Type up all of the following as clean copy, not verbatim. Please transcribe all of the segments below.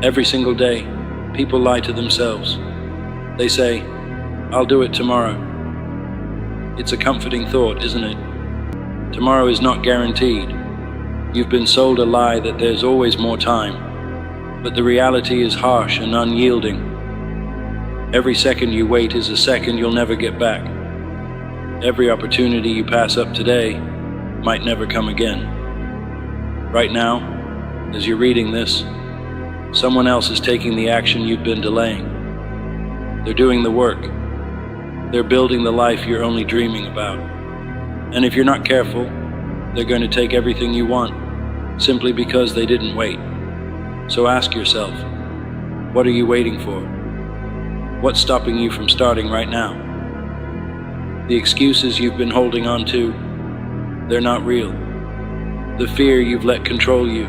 Every single day, people lie to themselves. They say, "I'll do it tomorrow." It's a comforting thought, isn't it? Tomorrow is not guaranteed. You've been sold a lie that there's always more time, but the reality is harsh and unyielding. Every second you wait is a second you'll never get back. Every opportunity you pass up today might never come again. Right now, as you're reading this, someone else is taking the action you've been delaying. They're doing the work. They're building the life you're only dreaming about. And if you're not careful, they're going to take everything you want simply because they didn't wait. So ask yourself, what are you waiting for? What's stopping you from starting right now? The excuses you've been holding on to, they're not real. The fear you've let control you,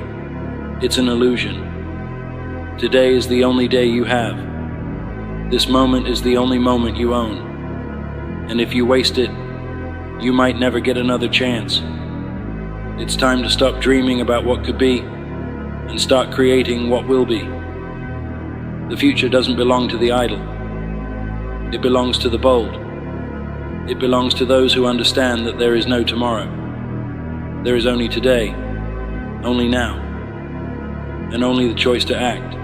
it's an illusion. Today is the only day you have. This moment is the only moment you own. And if you waste it, you might never get another chance. It's time to stop dreaming about what could be and start creating what will be. The future doesn't belong to the idle. It belongs to the bold. It belongs to those who understand that there is no tomorrow. There is only today, only now, and only the choice to act.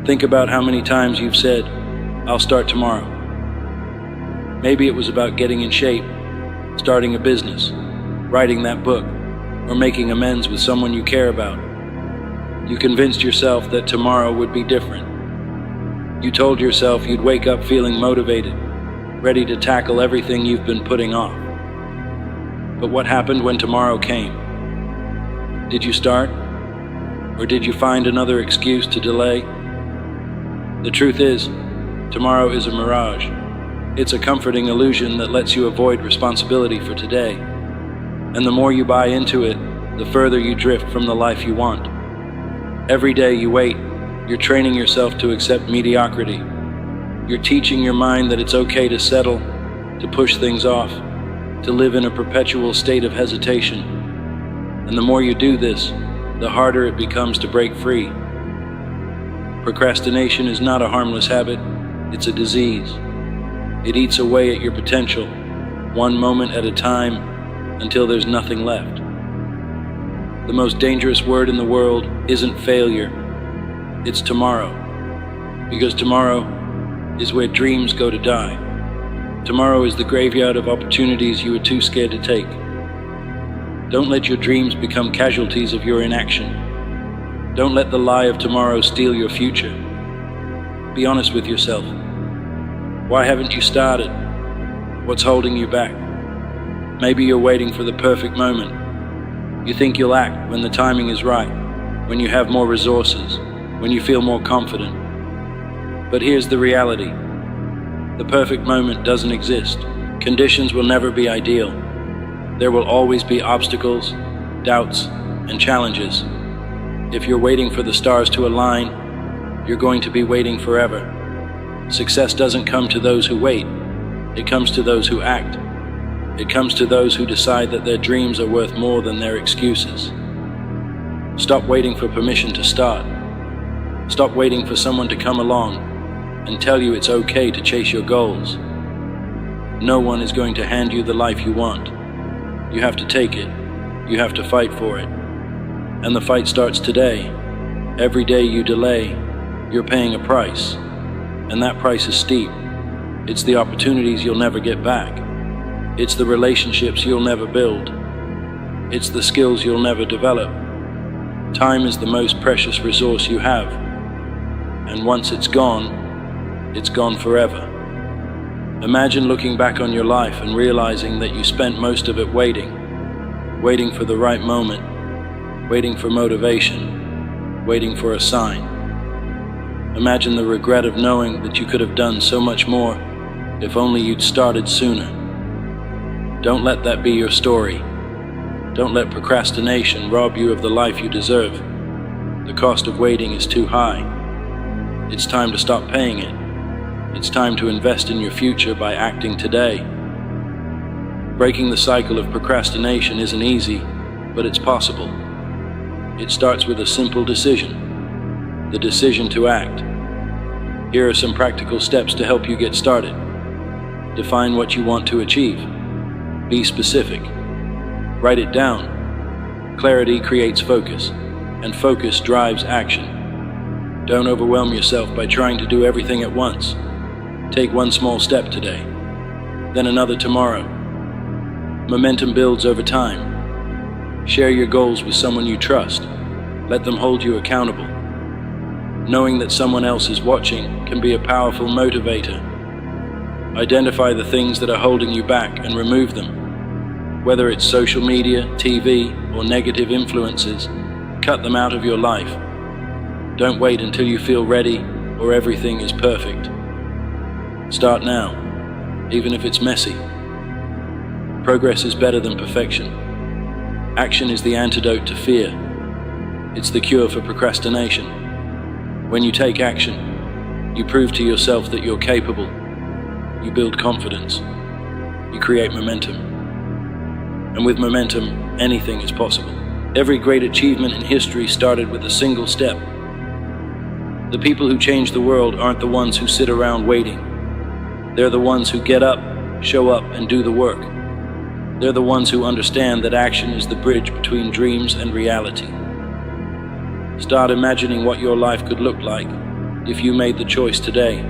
Think about how many times you've said, "I'll start tomorrow." Maybe it was about getting in shape, starting a business, writing that book, or making amends with someone you care about. You convinced yourself that tomorrow would be different. You told yourself you'd wake up feeling motivated, ready to tackle everything you've been putting off. But what happened when tomorrow came? Did you start? Or did you find another excuse to delay? The truth is, tomorrow is a mirage. It's a comforting illusion that lets you avoid responsibility for today. And the more you buy into it, the further you drift from the life you want. Every day you wait, you're training yourself to accept mediocrity. You're teaching your mind that it's okay to settle, to push things off, to live in a perpetual state of hesitation. And the more you do this, the harder it becomes to break free. Procrastination is not a harmless habit, it's a disease. It eats away at your potential, one moment at a time, until there's nothing left. The most dangerous word in the world isn't failure, it's tomorrow. Because tomorrow is where dreams go to die. Tomorrow is the graveyard of opportunities you were too scared to take. Don't let your dreams become casualties of your inaction. Don't let the lie of tomorrow steal your future. Be honest with yourself. Why haven't you started? What's holding you back? Maybe you're waiting for the perfect moment. You think you'll act when the timing is right, when you have more resources, when you feel more confident. But here's the reality. The perfect moment doesn't exist. Conditions will never be ideal. There will always be obstacles, doubts, and challenges. If you're waiting for the stars to align, you're going to be waiting forever. Success doesn't come to those who wait. It comes to those who act. It comes to those who decide that their dreams are worth more than their excuses. Stop waiting for permission to start. Stop waiting for someone to come along and tell you it's okay to chase your goals. No one is going to hand you the life you want. You have to take it. You have to fight for it. And the fight starts today. Every day you delay, you're paying a price. And that price is steep. It's the opportunities you'll never get back. It's the relationships you'll never build. It's the skills you'll never develop. Time is the most precious resource you have. And once it's gone forever. Imagine looking back on your life and realizing that you spent most of it waiting for the right moment, waiting for motivation, waiting for a sign. Imagine the regret of knowing that you could have done so much more if only you'd started sooner. Don't let that be your story. Don't let procrastination rob you of the life you deserve. The cost of waiting is too high. It's time to stop paying it. It's time to invest in your future by acting today. Breaking the cycle of procrastination isn't easy, but it's possible. It starts with a simple decision. the decision to act. Here are some practical steps to help you get started. Define what you want to achieve. Be specific. Write it down. Clarity creates focus, and focus drives action. Don't overwhelm yourself by trying to do everything at once. Take one small step today, then another tomorrow. Momentum builds over time. Share your goals with someone you trust. Let them hold you accountable. Knowing that someone else is watching can be a powerful motivator. Identify the things that are holding you back and remove them. Whether it's social media, TV, or negative influences, cut them out of your life. Don't wait until you feel ready or everything is perfect. Start now, even if it's messy. Progress is better than perfection. Action is the antidote to fear. It's the cure for procrastination. When you take action, you prove to yourself that you're capable. You build confidence. You create momentum. And with momentum, anything is possible. Every great achievement in history started with a single step. The people who change the world aren't the ones who sit around waiting. They're the ones who get up, show up, and do the work. They're the ones who understand that action is the bridge between dreams and reality. Start imagining what your life could look like if you made the choice today.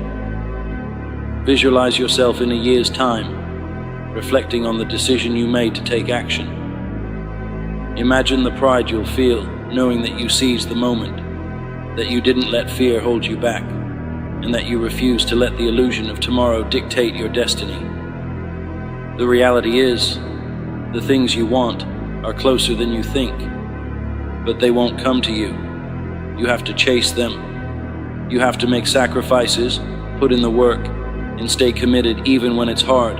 Visualize yourself in a year's time, reflecting on the decision you made to take action. Imagine the pride you'll feel knowing that you seized the moment, that you didn't let fear hold you back, and that you refused to let the illusion of tomorrow dictate your destiny. The reality is, the things you want are closer than you think, but they won't come to you. You have to chase them. You have to make sacrifices, put in the work, and stay committed even when it's hard.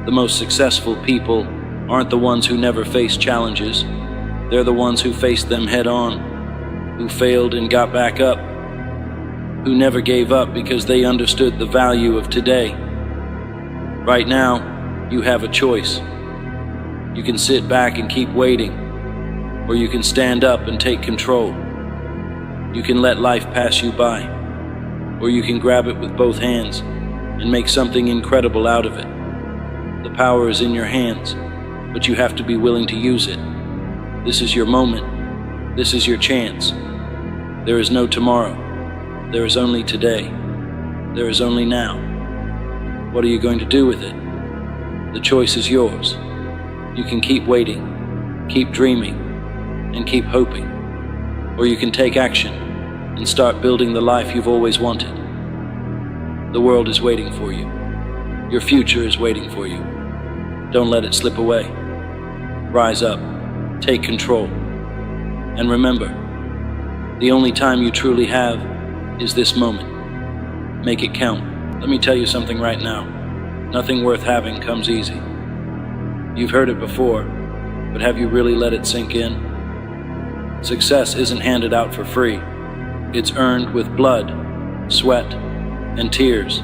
The most successful people aren't the ones who never face challenges. They're the ones who faced them head on, who failed and got back up, who never gave up because they understood the value of today. Right now, you have a choice. You can sit back and keep waiting, or you can stand up and take control. You can let life pass you by, or you can grab it with both hands and make something incredible out of it. The power is in your hands, but you have to be willing to use it. This is your moment. This is your chance. There is no tomorrow. There is only today. There is only now. What are you going to do with it? The choice is yours. You can keep waiting, keep dreaming, and keep hoping. Or you can take action and start building the life you've always wanted. The world is waiting for you. Your future is waiting for you. Don't let it slip away. Rise up, take control, and remember, the only time you truly have is this moment. Make it count. Let me tell you something right now. Nothing worth having comes easy. You've heard it before, but have you really let it sink in? Success isn't handed out for free. It's earned with blood, sweat, and tears.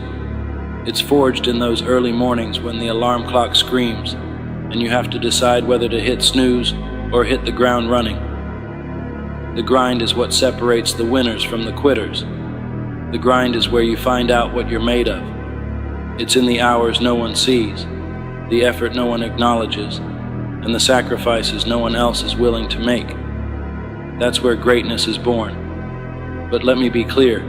It's forged in those early mornings when the alarm clock screams and you have to decide whether to hit snooze or hit the ground running. The grind is what separates the winners from the quitters. The grind is where you find out what you're made of. It's in the hours no one sees, the effort no one acknowledges, and the sacrifices no one else is willing to make. That's where greatness is born. But let me be clear,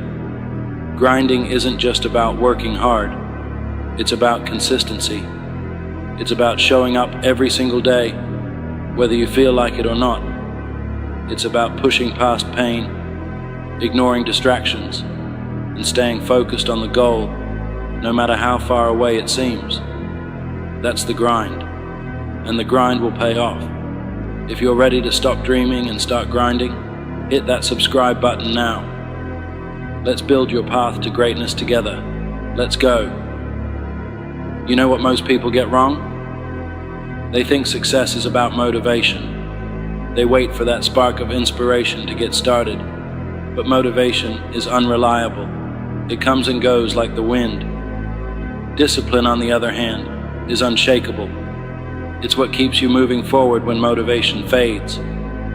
grinding isn't just about working hard. It's about consistency. It's about showing up every single day, whether you feel like it or not. It's about pushing past pain, ignoring distractions, and staying focused on the goal, no matter how far away it seems. That's the grind, and the grind will pay off. If you're ready to stop dreaming and start grinding, hit that subscribe button now. Let's build your path to greatness together. Let's go. You know what most people get wrong? They think success is about motivation. They wait for that spark of inspiration to get started. But motivation is unreliable. It comes and goes like the wind. Discipline, on the other hand, is unshakable. It's what keeps you moving forward when motivation fades.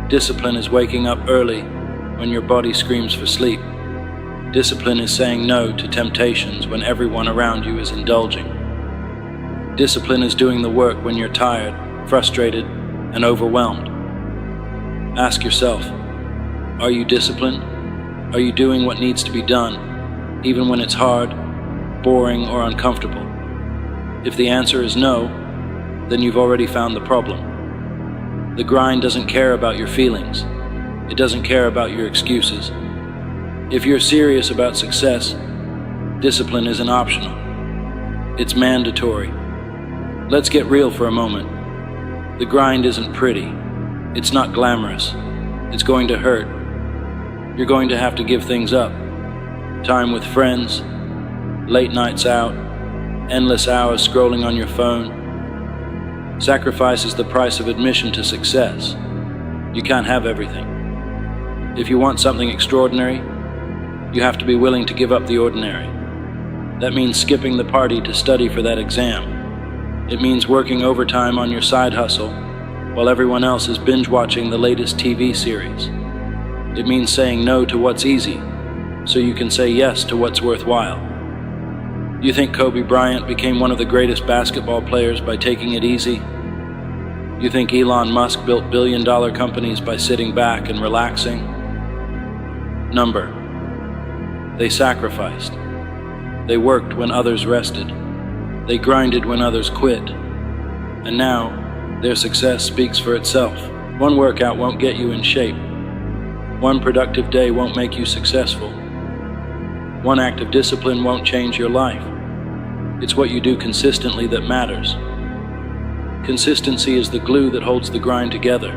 Discipline is waking up early, when your body screams for sleep. Discipline is saying no to temptations when everyone around you is indulging. Discipline is doing the work when you're tired, frustrated, and overwhelmed. Ask yourself, are you disciplined? Are you doing what needs to be done, even when it's hard, boring, or uncomfortable? If the answer is no, then you've already found the problem. The grind doesn't care about your feelings. It doesn't care about your excuses. If you're serious about success, discipline isn't optional. It's mandatory. Let's get real for a moment. The grind isn't pretty. It's not glamorous. It's going to hurt. You're going to have to give things up. Time with friends, late nights out, endless hours scrolling on your phone. Sacrifice is the price of admission to success. You can't have everything. If you want something extraordinary, you have to be willing to give up the ordinary. That means skipping the party to study for that exam. It means working overtime on your side hustle while everyone else is binge-watching the latest TV series. It means saying no to what's easy so you can say yes to what's worthwhile. You think Kobe Bryant became one of the greatest basketball players by taking it easy? You think Elon Musk built billion-dollar companies by sitting back and relaxing? Number. They sacrificed. They worked when others rested. They grinded when others quit. And now, their success speaks for itself. One workout won't get you in shape. One productive day won't make you successful. One act of discipline won't change your life. It's what you do consistently that matters. Consistency is the glue that holds the grind together.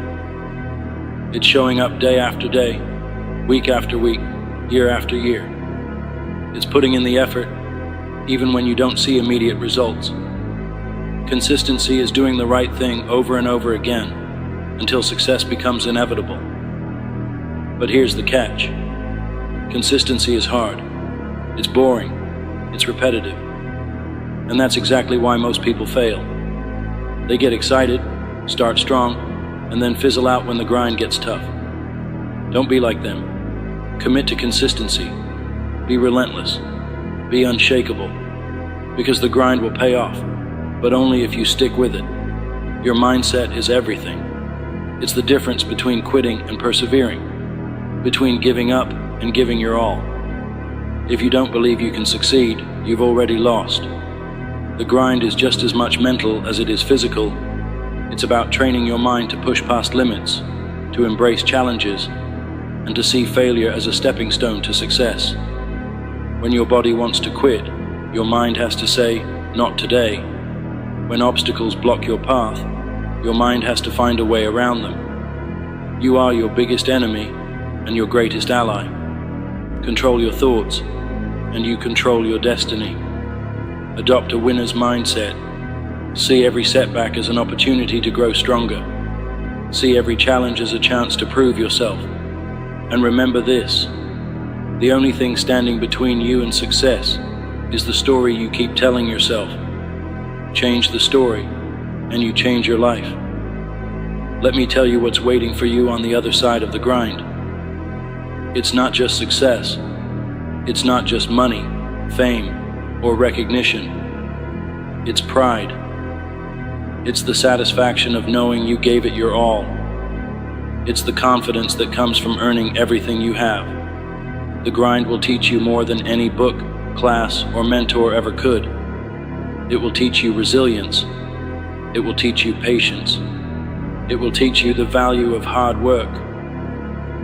It's showing up day after day, week after week, year after year. It's putting in the effort, even when you don't see immediate results. Consistency is doing the right thing over and over again until success becomes inevitable. But here's the catch. Consistency is hard. It's boring. It's repetitive. And that's exactly why most people fail. They get excited, start strong, and then fizzle out when the grind gets tough. Don't be like them. Commit to consistency. Be relentless. Be unshakable. Because the grind will pay off, but only if you stick with it. Your mindset is everything. It's the difference between quitting and persevering, between giving up and giving your all. If you don't believe you can succeed, you've already lost. The grind is just as much mental as it is physical. It's about training your mind to push past limits, to embrace challenges, and to see failure as a stepping stone to success. When your body wants to quit, your mind has to say, "Not today." When obstacles block your path, your mind has to find a way around them. You are your biggest enemy and your greatest ally. Control your thoughts, and you control your destiny. Adopt a winner's mindset. See every setback as an opportunity to grow stronger. See every challenge as a chance to prove yourself. And remember this, the only thing standing between you and success is the story you keep telling yourself. Change the story, and you change your life. Let me tell you what's waiting for you on the other side of the grind. It's not just success. It's not just money, fame, or recognition. It's pride. It's the satisfaction of knowing you gave it your all. It's the confidence that comes from earning everything you have. The grind will teach you more than any book, class, or mentor ever could. It will teach you resilience. It will teach you patience. It will teach you the value of hard work.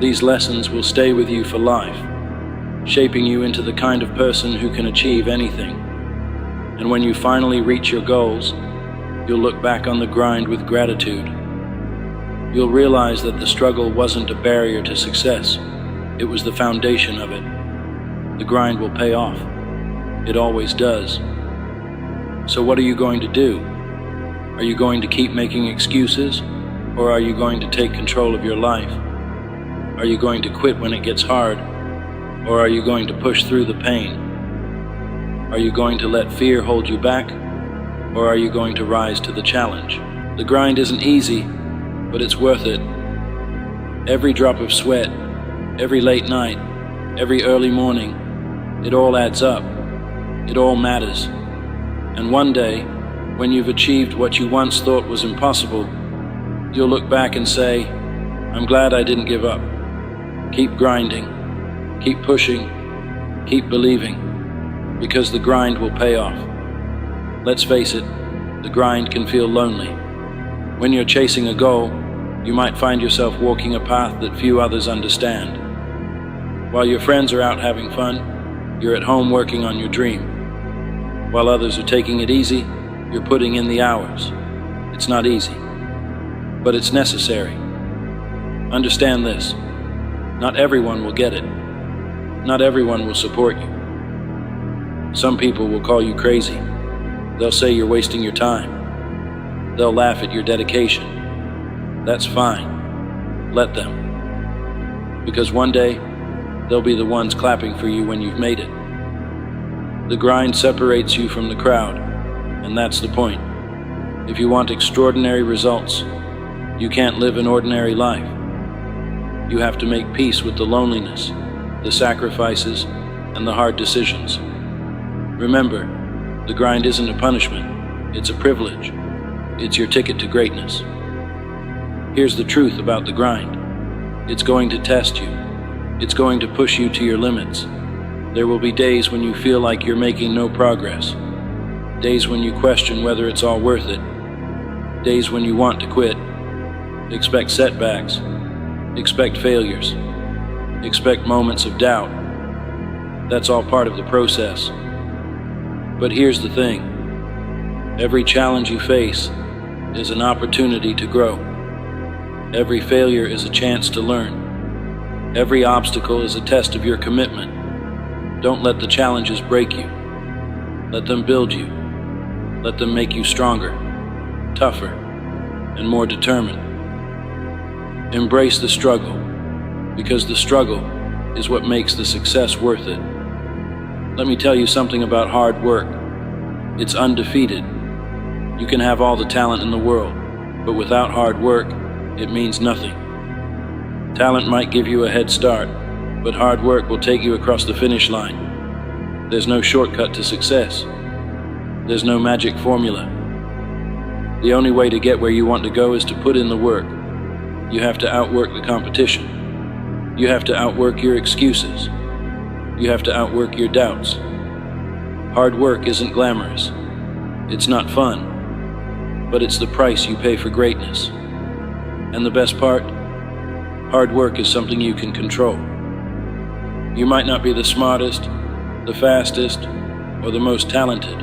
These lessons will stay with you for life, shaping you into the kind of person who can achieve anything. And when you finally reach your goals, you'll look back on the grind with gratitude. You'll realize that the struggle wasn't a barrier to success. It was the foundation of it. The grind will pay off. It always does. So what are you going to do? Are you going to keep making excuses, or are you going to take control of your life? Are you going to quit when it gets hard, or are you going to push through the pain? Are you going to let fear hold you back, or are you going to rise to the challenge? The grind isn't easy, but it's worth it. Every drop of sweat, every late night, every early morning, it all adds up. It all matters. And one day, when you've achieved what you once thought was impossible, you'll look back and say, I'm glad I didn't give up. Keep grinding, keep pushing, keep believing, because the grind will pay off. Let's face it, the grind can feel lonely. When you're chasing a goal, you might find yourself walking a path that few others understand. While your friends are out having fun, you're at home working on your dream. While others are taking it easy, you're putting in the hours. It's not easy, but it's necessary. Understand this. Not everyone will get it. Not everyone will support you. Some people will call you crazy. They'll say you're wasting your time. They'll laugh at your dedication. That's fine. Let them. Because one day, they'll be the ones clapping for you when you've made it. The grind separates you from the crowd, and that's the point. If you want extraordinary results, you can't live an ordinary life. You have to make peace with the loneliness, the sacrifices, and the hard decisions. Remember, the grind isn't a punishment, it's a privilege. It's your ticket to greatness. Here's the truth about the grind. It's going to test you. It's going to push you to your limits. There will be days when you feel like you're making no progress. Days when you question whether it's all worth it. Days when you want to quit. Expect setbacks. Expect failures. Expect moments of doubt. That's all part of the process. But here's the thing. Every challenge you face is an opportunity to grow. Every failure is a chance to learn. Every obstacle is a test of your commitment. Don't let the challenges break you. Let them build you. Let them make you stronger, tougher, and more determined. Embrace the struggle, because the struggle is what makes the success worth it. Let me tell you something about hard work. It's undefeated. You can have all the talent in the world, but without hard work, it means nothing. Talent might give you a head start, but hard work will take you across the finish line. There's no shortcut to success. There's no magic formula. The only way to get where you want to go is to put in the work. You have to outwork the competition. You have to outwork your excuses. You have to outwork your doubts. Hard work isn't glamorous. It's not fun, but it's the price you pay for greatness. And the best part, hard work is something you can control. You might not be the smartest, the fastest, or the most talented,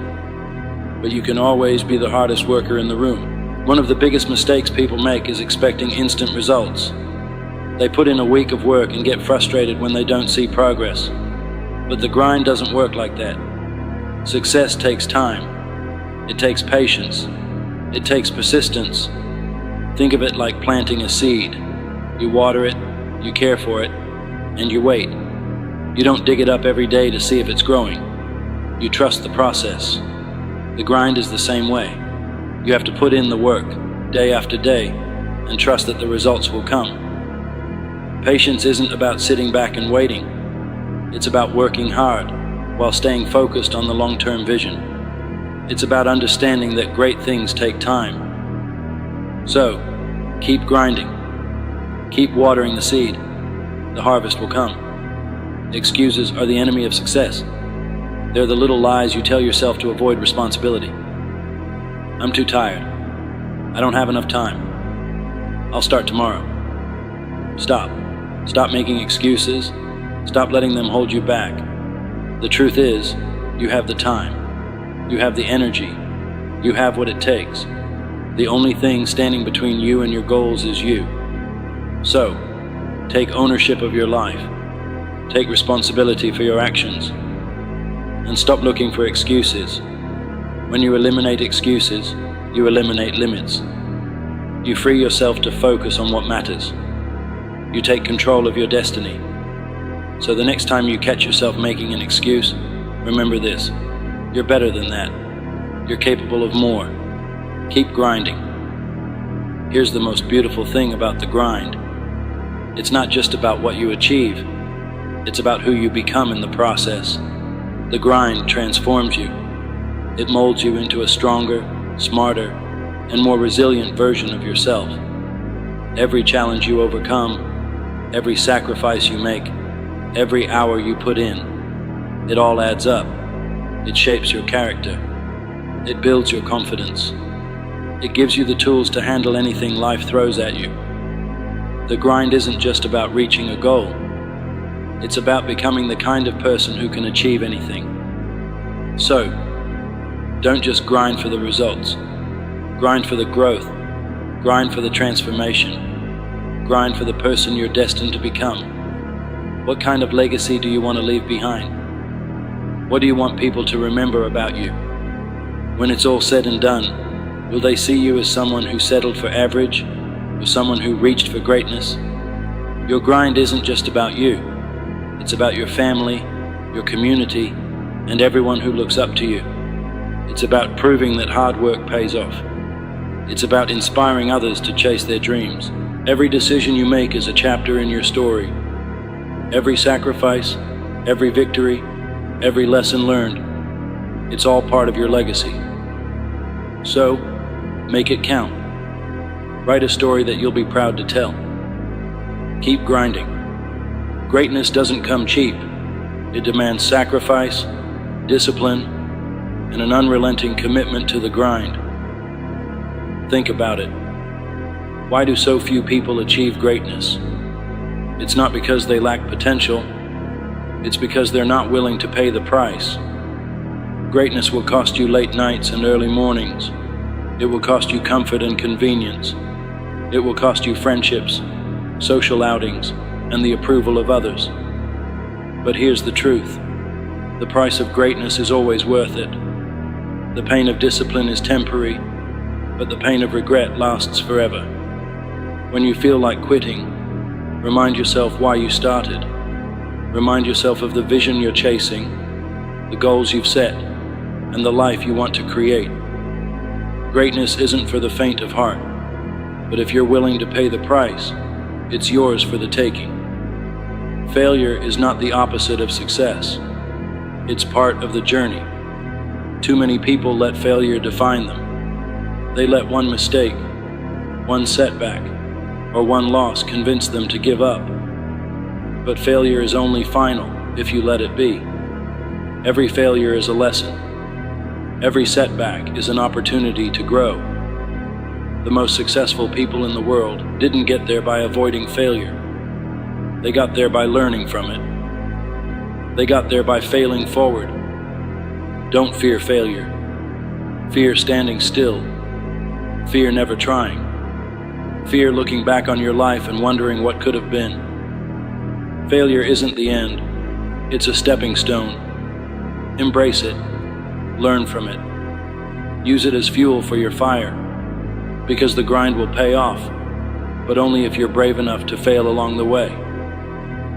but you can always be the hardest worker in the room. One of the biggest mistakes people make is expecting instant results. They put in a week of work and get frustrated when they don't see progress. But the grind doesn't work like that. Success takes time. It takes patience. It takes persistence. Think of it like planting a seed. You water it, you care for it, and you wait. You don't dig it up every day to see if it's growing. You trust the process. The grind is the same way. You have to put in the work, day after day, and trust that the results will come. Patience isn't about sitting back and waiting. It's about working hard while staying focused on the long-term vision. It's about understanding that great things take time. So, keep grinding. Keep watering the seed. The harvest will come. Excuses are the enemy of success. They're the little lies you tell yourself to avoid responsibility. I'm too tired. I don't have enough time. I'll start tomorrow. Stop. Stop making excuses. Stop letting them hold you back. The truth is, you have the time. You have the energy. You have what it takes. The only thing standing between you and your goals is you. So, take ownership of your life. Take responsibility for your actions. And stop looking for excuses. When you eliminate excuses, you eliminate limits. You free yourself to focus on what matters. You take control of your destiny. So the next time you catch yourself making an excuse, remember this: you're better than that. You're capable of more. Keep grinding. Here's the most beautiful thing about the grind. It's not just about what you achieve, it's about who you become in the process. The grind transforms you. It molds you into a stronger, smarter, and more resilient version of yourself. Every challenge you overcome, every sacrifice you make, every hour you put in, it all adds up. It shapes your character. It builds your confidence. It gives you the tools to handle anything life throws at you. The grind isn't just about reaching a goal. It's about becoming the kind of person who can achieve anything. So, don't just grind for the results. Grind for the growth. Grind for the transformation. Grind for the person you're destined to become. What kind of legacy do you want to leave behind? What do you want people to remember about you? When it's all said and done, will they see you as someone who settled for average, or someone who reached for greatness? Your grind isn't just about you. It's about your family, your community, and everyone who looks up to you. It's about proving that hard work pays off. It's about inspiring others to chase their dreams. Every decision you make is a chapter in your story. Every sacrifice, every victory, every lesson learned, it's all part of your legacy. So, make it count. Write a story that you'll be proud to tell. Keep grinding. Greatness doesn't come cheap. It demands sacrifice, discipline, and an unrelenting commitment to the grind. Think about it. Why do so few people achieve greatness? It's not because they lack potential. It's because they're not willing to pay the price. Greatness will cost you late nights and early mornings. It will cost you comfort and convenience. It will cost you friendships, social outings, and the approval of others. But here's the truth. The price of greatness is always worth it. The pain of discipline is temporary, but the pain of regret lasts forever. When you feel like quitting, remind yourself why you started. Remind yourself of the vision you're chasing, the goals you've set, and the life you want to create. Greatness isn't for the faint of heart, but if you're willing to pay the price, it's yours for the taking. Failure is not the opposite of success. It's part of the journey. Too many people let failure define them. They let one mistake, one setback, or one loss convince them to give up. But failure is only final if you let it be. Every failure is a lesson. Every setback is an opportunity to grow. The most successful people in the world didn't get there by avoiding failure. They got there by learning from it. They got there by failing forward. Don't fear failure. Fear standing still. Fear never trying. Fear looking back on your life and wondering what could have been. Failure isn't the end. It's a stepping stone. Embrace it. Learn from it. Use it as fuel for your fire. Because the grind will pay off, but only if you're brave enough to fail along the way.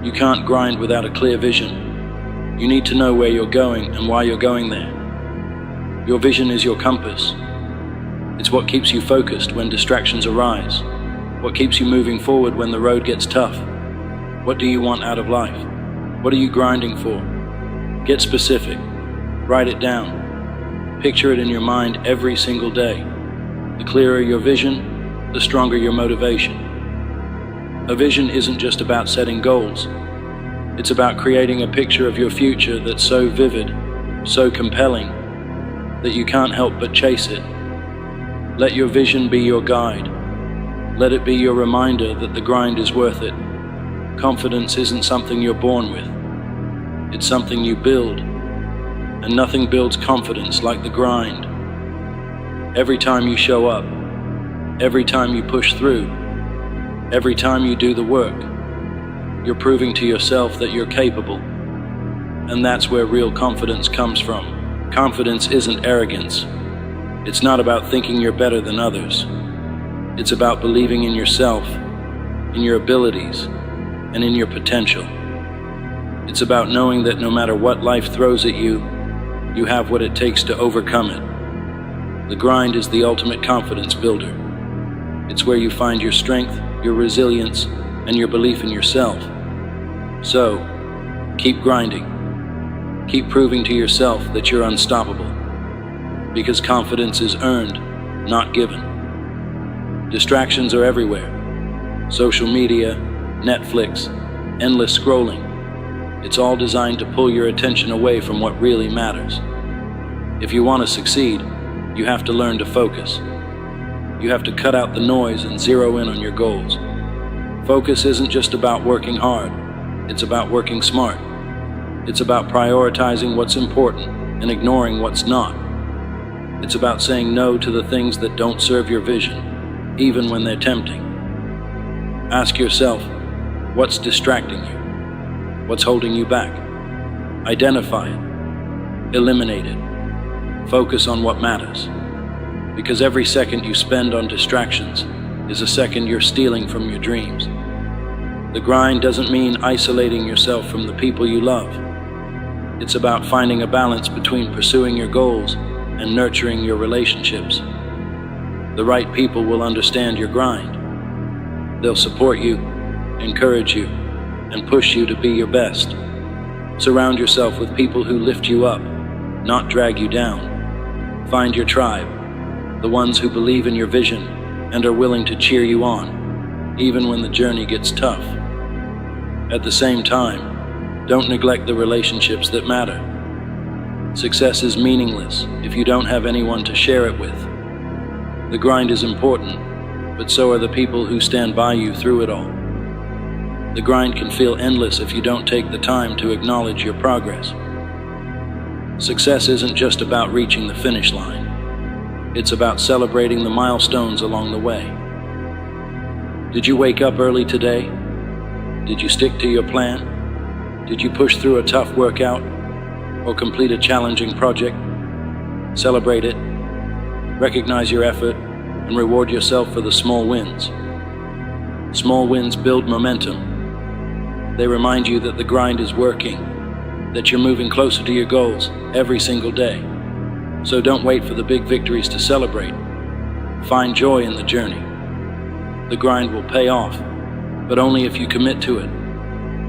You can't grind without a clear vision. You need to know where you're going and why you're going there. Your vision is your compass. It's what keeps you focused when distractions arise. What keeps you moving forward when the road gets tough. What do you want out of life? What are you grinding for? Get specific. Write it down. Picture it in your mind every single day. The clearer your vision, the stronger your motivation. A vision isn't just about setting goals. It's about creating a picture of your future that's so vivid, so compelling, that you can't help but chase it. Let your vision be your guide. Let it be your reminder that the grind is worth it. Confidence isn't something you're born with. It's something you build. And nothing builds confidence like the grind. Every time you show up, every time you push through, every time you do the work, you're proving to yourself that you're capable. And that's where real confidence comes from. Confidence isn't arrogance. It's not about thinking you're better than others. It's about believing in yourself, in your abilities, and in your potential. It's about knowing that no matter what life throws at you, you have what it takes to overcome it. The grind is the ultimate confidence builder. It's where you find your strength, your resilience, and your belief in yourself. So, keep grinding. Keep proving to yourself that you're unstoppable. Because confidence is earned, not given. Distractions are everywhere. Social media, Netflix, endless scrolling. It's all designed to pull your attention away from what really matters. If you want to succeed, you have to learn to focus. You have to cut out the noise and zero in on your goals. Focus isn't just about working hard, it's about working smart. It's about prioritizing what's important and ignoring what's not. It's about saying no to the things that don't serve your vision, even when they're tempting. Ask yourself, what's distracting you? What's holding you back? Identify it. Eliminate it. Focus on what matters. Because every second you spend on distractions is a second you're stealing from your dreams. The grind doesn't mean isolating yourself from the people you love. It's about finding a balance between pursuing your goals and nurturing your relationships. The right people will understand your grind. They'll support you, encourage you, and push you to be your best. Surround yourself with people who lift you up, not drag you down. Find your tribe, the ones who believe in your vision and are willing to cheer you on, even when the journey gets tough. At the same time, don't neglect the relationships that matter. Success is meaningless if you don't have anyone to share it with. The grind is important, but so are the people who stand by you through it all. The grind can feel endless if you don't take the time to acknowledge your progress. Success isn't just about reaching the finish line. It's about celebrating the milestones along the way. Did you wake up early today? Did you stick to your plan? Did you push through a tough workout or complete a challenging project? Celebrate it, recognize your effort, and reward yourself for the small wins. Small wins build momentum. They remind you that the grind is working, that you're moving closer to your goals every single day. So don't wait for the big victories to celebrate. Find joy in the journey. The grind will pay off, but only if you commit to it.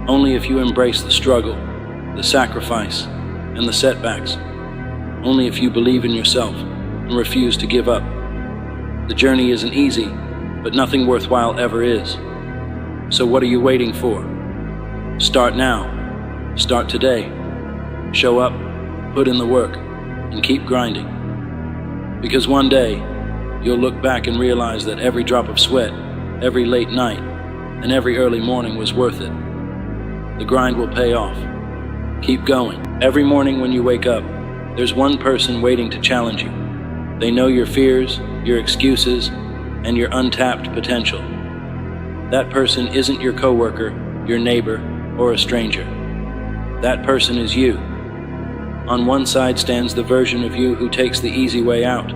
Only if you embrace the struggle, the sacrifice, and the setbacks. Only if you believe in yourself and refuse to give up. The journey isn't easy, but nothing worthwhile ever is. So what are you waiting for? Start now. Start today. Show up, put in the work, and keep grinding. Because one day, you'll look back and realize that every drop of sweat, every late night, and every early morning was worth it. The grind will pay off. Keep going. Every morning when you wake up, there's one person waiting to challenge you. They know your fears, your excuses, and your untapped potential. That person isn't your coworker, your neighbor, or a stranger. That person is you. On one side stands the version of you who takes the easy way out,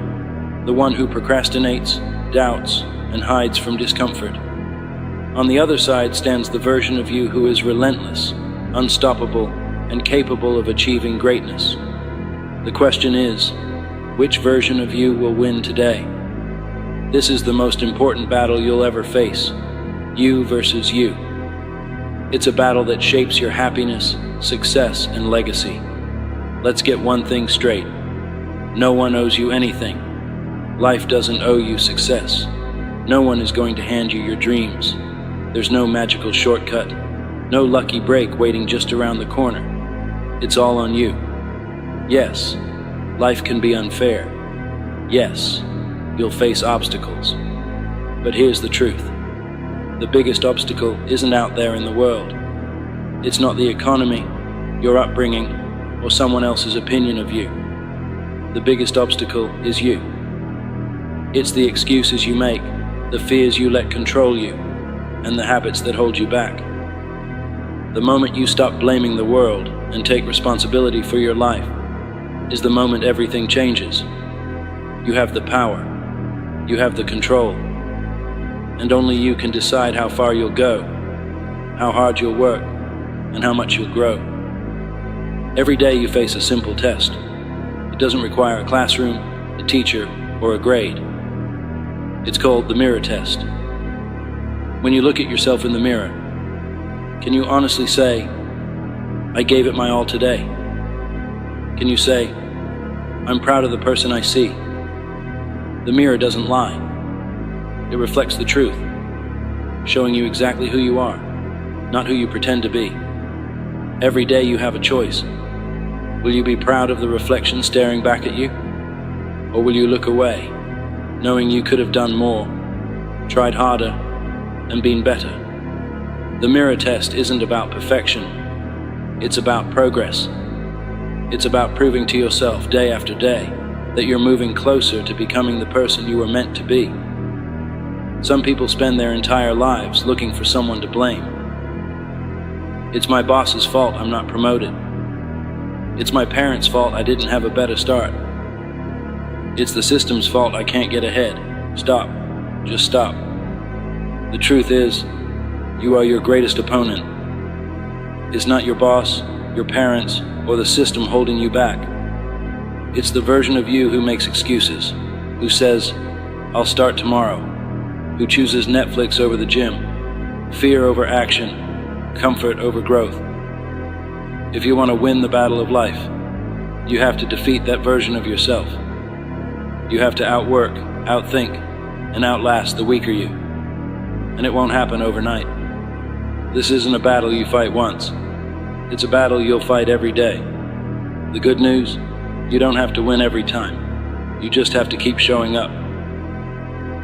the one who procrastinates, doubts, and hides from discomfort. On the other side stands the version of you who is relentless, unstoppable, and capable of achieving greatness. The question is, which version of you will win today? This is the most important battle you'll ever face. You versus you. It's a battle that shapes your happiness, success, and legacy. Let's get one thing straight. No one owes you anything. Life doesn't owe you success. No one is going to hand you your dreams. There's no magical shortcut, no lucky break waiting just around the corner. It's all on you. Yes, life can be unfair. Yes, you'll face obstacles. But here's the truth. The biggest obstacle isn't out there in the world. It's not the economy, your upbringing, or someone else's opinion of you. The biggest obstacle is you. It's the excuses you make, the fears you let control you, and the habits that hold you back. The moment you stop blaming the world and take responsibility for your life is the moment everything changes. You have the power. You have the control. And only you can decide how far you'll go, how hard you'll work, and how much you'll grow. Every day you face a simple test. It doesn't require a classroom, a teacher, or a grade. It's called the mirror test. When you look at yourself in the mirror, can you honestly say, I gave it my all today? Can you say, I'm proud of the person I see? The mirror doesn't lie. It reflects the truth, showing you exactly who you are, not who you pretend to be. Every day you have a choice. Will you be proud of the reflection staring back at you? Or will you look away, knowing you could have done more, tried harder, and been better? The mirror test isn't about perfection. It's about progress. It's about proving to yourself day after day that you're moving closer to becoming the person you were meant to be. Some people spend their entire lives looking for someone to blame. It's my boss's fault I'm not promoted. It's my parents' fault I didn't have a better start. It's the system's fault I can't get ahead. Stop. Just stop. The truth is, you are your greatest opponent. It's not your boss, your parents, or the system holding you back. It's the version of you who makes excuses, who says, I'll start tomorrow, who chooses Netflix over the gym, fear over action, comfort over growth. If you want to win the battle of life, you have to defeat that version of yourself. You have to outwork, outthink, and outlast the weaker you. And it won't happen overnight. This isn't a battle you fight once. It's a battle you'll fight every day. The good news, you don't have to win every time. You just have to keep showing up.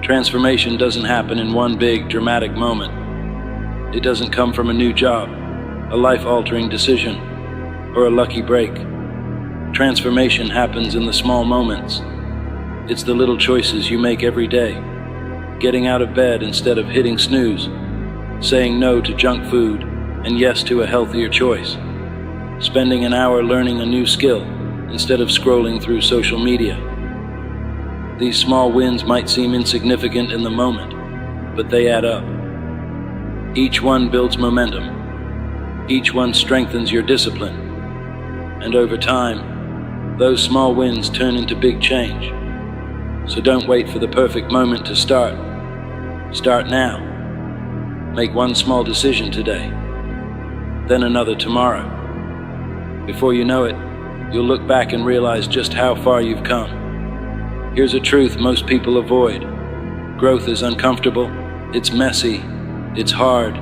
Transformation doesn't happen in one big, dramatic moment. It doesn't come from a new job, a life-altering decision, or a lucky break. Transformation happens in the small moments. It's the little choices you make every day. Getting out of bed instead of hitting snooze, saying no to junk food and yes to a healthier choice, spending an hour learning a new skill instead of scrolling through social media. These small wins might seem insignificant in the moment, but they add up. Each one builds momentum. Each one strengthens your discipline. And over time, those small wins turn into big change. So don't wait for the perfect moment to start. Start now. Make one small decision today, then another tomorrow. Before you know it, you'll look back and realize just how far you've come. Here's a truth most people avoid. Growth is uncomfortable, it's messy, it's hard,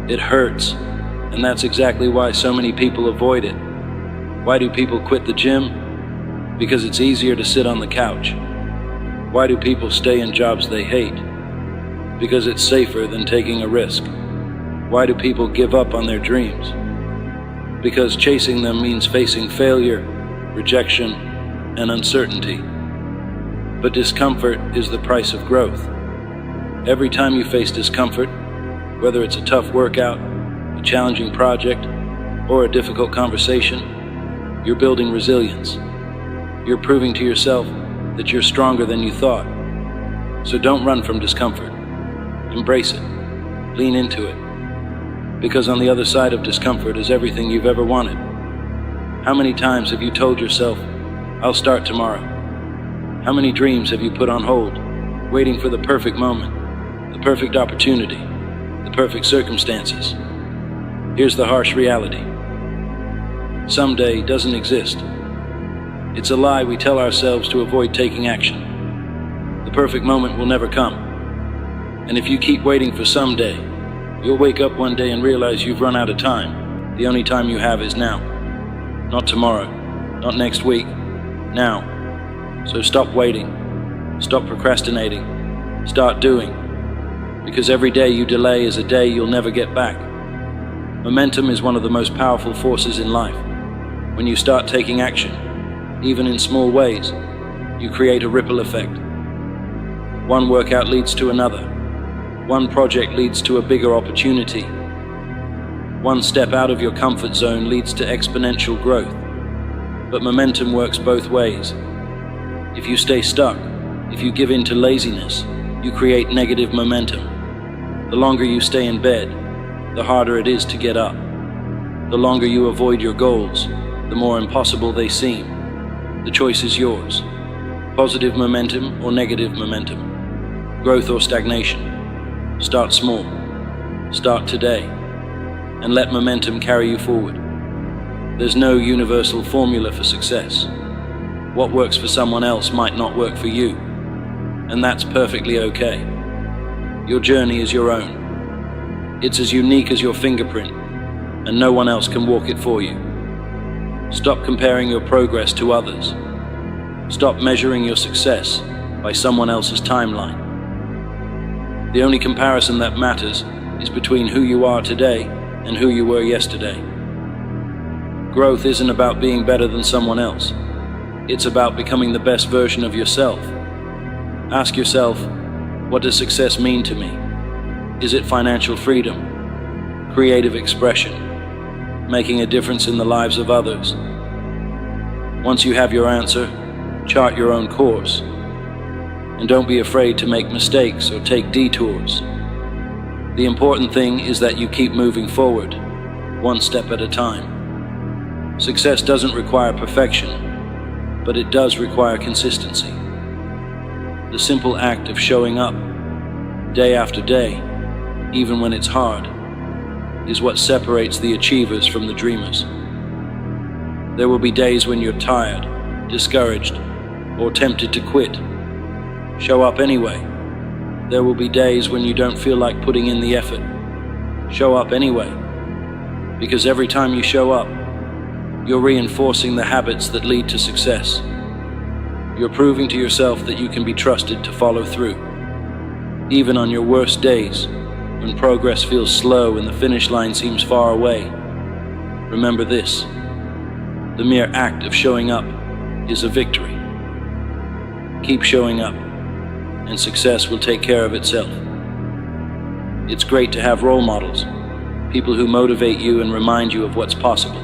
it hurts, and that's exactly why so many people avoid it. Why do people quit the gym? Because it's easier to sit on the couch. Why do people stay in jobs they hate? Because it's safer than taking a risk. Why do people give up on their dreams? Because chasing them means facing failure, rejection, and uncertainty. But discomfort is the price of growth. Every time you face discomfort, whether it's a tough workout, a challenging project, or a difficult conversation, you're building resilience. You're proving to yourself that you're stronger than you thought. So don't run from discomfort. Embrace it. Lean into it. Because on the other side of discomfort is everything you've ever wanted. How many times have you told yourself, I'll start tomorrow? How many dreams have you put on hold, waiting for the perfect moment, the perfect opportunity, the perfect circumstances? Here's the harsh reality. Someday doesn't exist. It's a lie we tell ourselves to avoid taking action. The perfect moment will never come. And if you keep waiting for someday, you'll wake up one day and realize you've run out of time. The only time you have is now. Not tomorrow, not next week, now. So stop waiting, stop procrastinating, start doing. Because every day you delay is a day you'll never get back. Momentum is one of the most powerful forces in life. When you start taking action, even in small ways, you create a ripple effect. One workout leads to another. One project leads to a bigger opportunity. One step out of your comfort zone leads to exponential growth. But momentum works both ways. If you stay stuck, if you give in to laziness, you create negative momentum. The longer you stay in bed, the harder it is to get up. The longer you avoid your goals, the more impossible they seem. The choice is yours. Positive momentum or negative momentum. Growth or stagnation. Start small. Start today, and let momentum carry you forward. There's no universal formula for success. What works for someone else might not work for you, and that's perfectly okay. Your journey is your own. It's as unique as your fingerprint, and no one else can walk it for you. Stop comparing your progress to others. Stop measuring your success by someone else's timeline. The only comparison that matters is between who you are today and who you were yesterday. Growth isn't about being better than someone else. It's about becoming the best version of yourself. Ask yourself, what does success mean to me? Is it financial freedom, creative expression, making a difference in the lives of others? Once you have your answer, chart your own course. And don't be afraid to make mistakes or take detours. The important thing is that you keep moving forward, one step at a time. Success doesn't require perfection, but it does require consistency. The simple act of showing up, day after day, even when it's hard, is what separates the achievers from the dreamers. There will be days when you're tired, discouraged, or tempted to quit. Show up anyway. There will be days when you don't feel like putting in the effort. Show up anyway. Because every time you show up, you're reinforcing the habits that lead to success. You're proving to yourself that you can be trusted to follow through. Even on your worst days, when progress feels slow and the finish line seems far away, remember this: the mere act of showing up is a victory. Keep showing up, and success will take care of itself. It's great to have role models, people who motivate you and remind you of what's possible.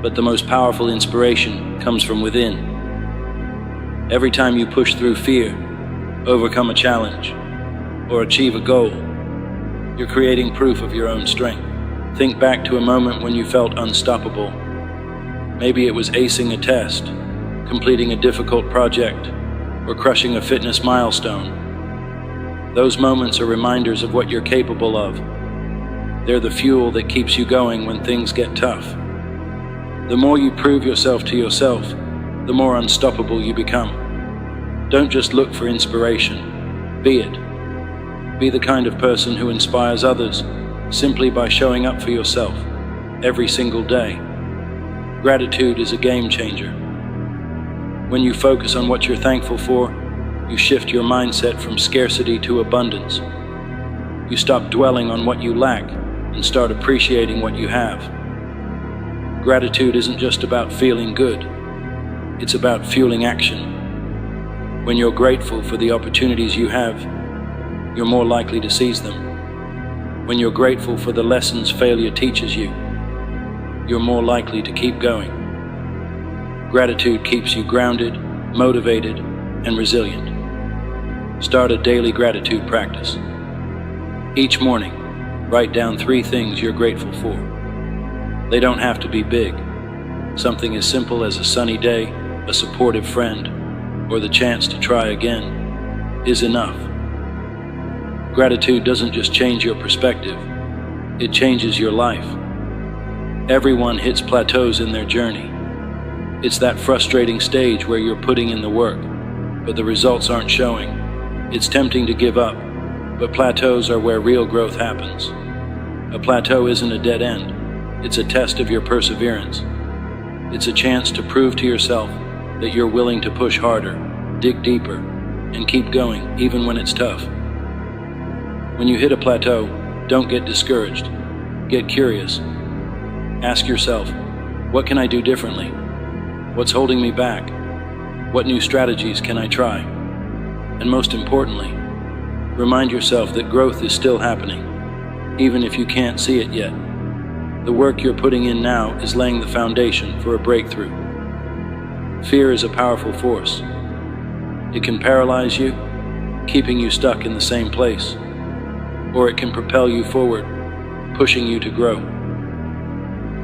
But the most powerful inspiration comes from within. Every time you push through fear, overcome a challenge, or achieve a goal, you're creating proof of your own strength. Think back to a moment when you felt unstoppable. Maybe it was acing a test, completing a difficult project, or crushing a fitness milestone. Those moments are reminders of what you're capable of. They're the fuel that keeps you going when things get tough. The more you prove yourself to yourself, the more unstoppable you become. Don't just look for inspiration, be it. Be the kind of person who inspires others simply by showing up for yourself every single day. Gratitude is a game changer. When you focus on what you're thankful for, you shift your mindset from scarcity to abundance. You stop dwelling on what you lack and start appreciating what you have. Gratitude isn't just about feeling good, it's about fueling action. When you're grateful for the opportunities you have, you're more likely to seize them. When you're grateful for the lessons failure teaches you, you're more likely to keep going. Gratitude keeps you grounded, motivated, and resilient. Start a daily gratitude practice. Each morning, write down 3 things you're grateful for. They don't have to be big. Something as simple as a sunny day, a supportive friend, or the chance to try again is enough. Gratitude doesn't just change your perspective, it changes your life. Everyone hits plateaus in their journey. It's that frustrating stage where you're putting in the work, but the results aren't showing. It's tempting to give up, but plateaus are where real growth happens. A plateau isn't a dead end. It's a test of your perseverance. It's a chance to prove to yourself that you're willing to push harder, dig deeper, and keep going even when it's tough. When you hit a plateau, don't get discouraged. Get curious. Ask yourself, what can I do differently? What's holding me back? What new strategies can I try? And most importantly, remind yourself that growth is still happening, even if you can't see it yet. The work you're putting in now is laying the foundation for a breakthrough. Fear is a powerful force. It can paralyze you, keeping you stuck in the same place, or it can propel you forward, pushing you to grow.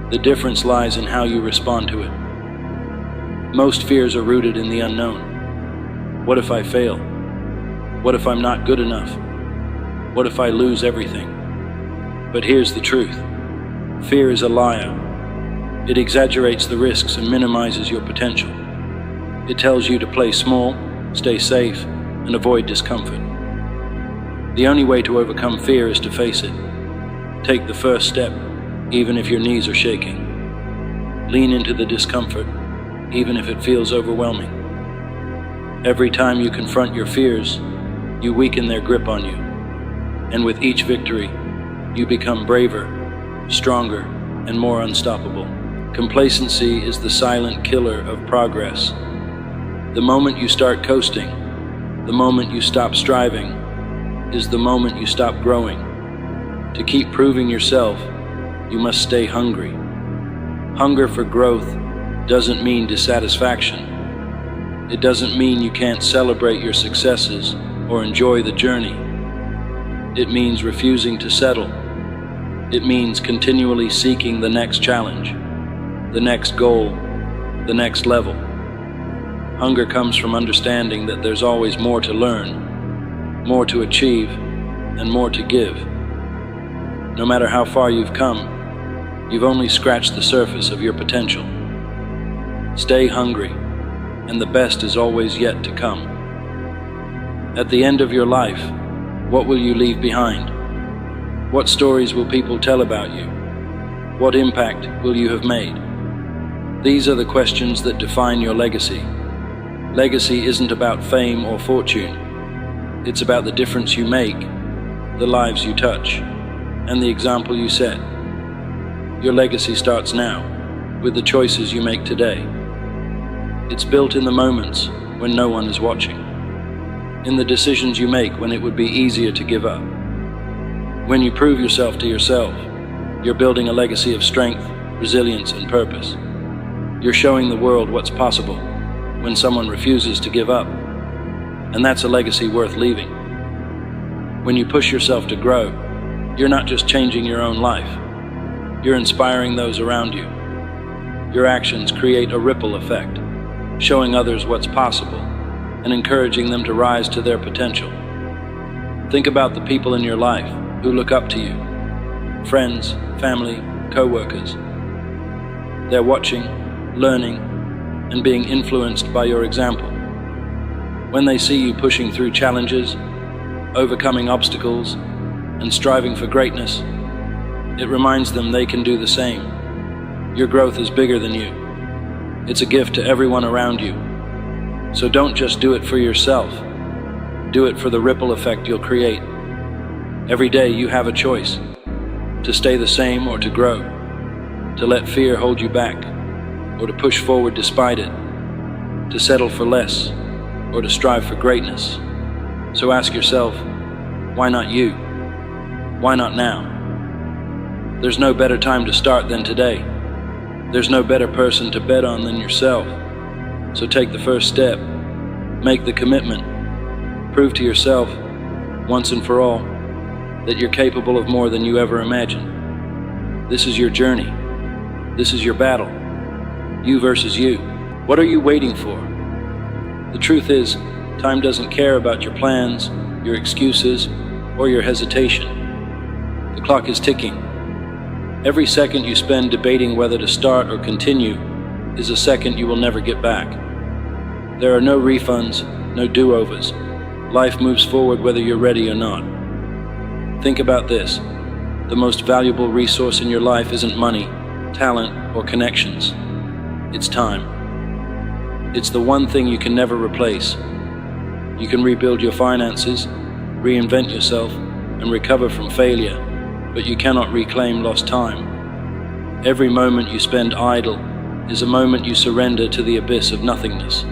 The difference lies in how you respond to it. Most fears are rooted in the unknown. What if I fail? What if I'm not good enough? What if I lose everything? But here's the truth. Fear is a liar. It exaggerates the risks and minimizes your potential. It tells you to play small, stay safe, and avoid discomfort. The only way to overcome fear is to face it. Take the first step, even if your knees are shaking. Lean into the discomfort, even if it feels overwhelming. Every time you confront your fears, you weaken their grip on you. And with each victory, you become braver, stronger, and more unstoppable. Complacency is the silent killer of progress. The moment you start coasting, the moment you stop striving, is the moment you stop growing. To keep proving yourself, you must stay hungry. Hunger for growth doesn't mean dissatisfaction. It doesn't mean you can't celebrate your successes or enjoy the journey. It means refusing to settle. It means continually seeking the next challenge, the next goal, the next level. Hunger comes from understanding that there's always more to learn, more to achieve, and more to give. No matter how far you've come, you've only scratched the surface of your potential. Stay hungry, and the best is always yet to come. At the end of your life, what will you leave behind? What stories will people tell about you? What impact will you have made? These are the questions that define your legacy. Legacy isn't about fame or fortune. It's about the difference you make, the lives you touch, and the example you set. Your legacy starts now, with the choices you make today. It's built in the moments when no one is watching, in the decisions you make when it would be easier to give up. When you prove yourself to yourself, you're building a legacy of strength, resilience, and purpose. You're showing the world what's possible when someone refuses to give up, and that's a legacy worth leaving. When you push yourself to grow, you're not just changing your own life, you're inspiring those around you. Your actions create a ripple effect, showing others what's possible and encouraging them to rise to their potential. Think about the people in your life who look up to you, friends, family, co-workers. They're watching, learning, and being influenced by your example. When they see you pushing through challenges, overcoming obstacles, and striving for greatness, it reminds them they can do the same. Your growth is bigger than you. It's a gift to everyone around you. So don't just do it for yourself. Do it for the ripple effect you'll create. Every day you have a choice, to stay the same or to grow, to let fear hold you back, or to push forward despite it, to settle for less, or to strive for greatness. So ask yourself, why not you? Why not now? There's no better time to start than today. There's no better person to bet on than yourself. So take the first step, make the commitment, prove to yourself, once and for all, that you're capable of more than you ever imagined. This is your journey. This is your battle. You versus you. What are you waiting for? The truth is, time doesn't care about your plans, your excuses, or your hesitation. The clock is ticking. Every second you spend debating whether to start or continue is a second you will never get back. There are no refunds, no do-overs. Life moves forward whether you're ready or not. Think about this. The most valuable resource in your life isn't money, talent, or connections. It's time. It's the one thing you can never replace. You can rebuild your finances, reinvent yourself, and recover from failure, but you cannot reclaim lost time. Every moment you spend idle is a moment you surrender to the abyss of nothingness.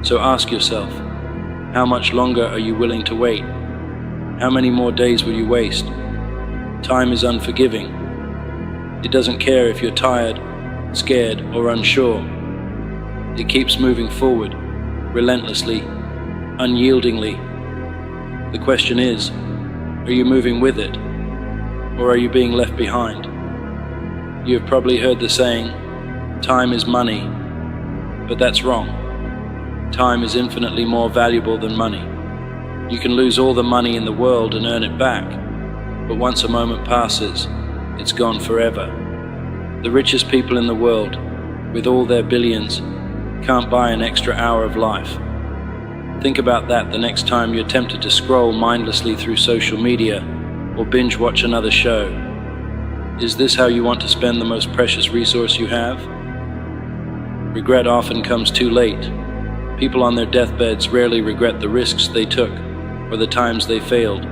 So ask yourself, how much longer are you willing to wait? How many more days will you waste? Time is unforgiving. It doesn't care if you're tired, scared, or unsure. It keeps moving forward, relentlessly, unyieldingly. The question is, are you moving with it, or are you being left behind? You have probably heard the saying, time is money, but that's wrong. Time is infinitely more valuable than money. You can lose all the money in the world and earn it back, but once a moment passes, it's gone forever. The richest people in the world, with all their billions, can't buy an extra hour of life. Think about that the next time you're tempted to scroll mindlessly through social media or binge watch another show. Is this how you want to spend the most precious resource you have? Regret often comes too late. People on their deathbeds rarely regret the risks they took or the times they failed.